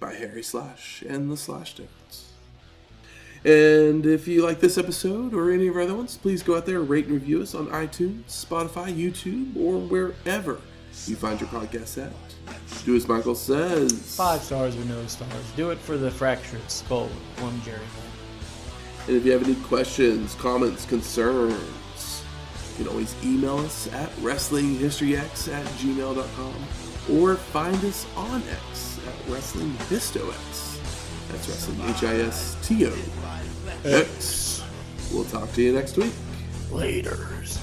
by Harry Slash and the Slash Tones. And if you like this episode or any of our other ones, please go out there and rate and review us on iTunes, Spotify, YouTube, or wherever you find your podcast at. Do as Michael says. 5 stars or no stars. Do it for the fractured skull of one Jerry man. And if you have any questions, comments, concerns, you can always email us at WrestlingHistoryX@gmail.com or find us on X at WrestlingHistoX. That's Wrestling HISTOX. We'll talk to you next week. Laters.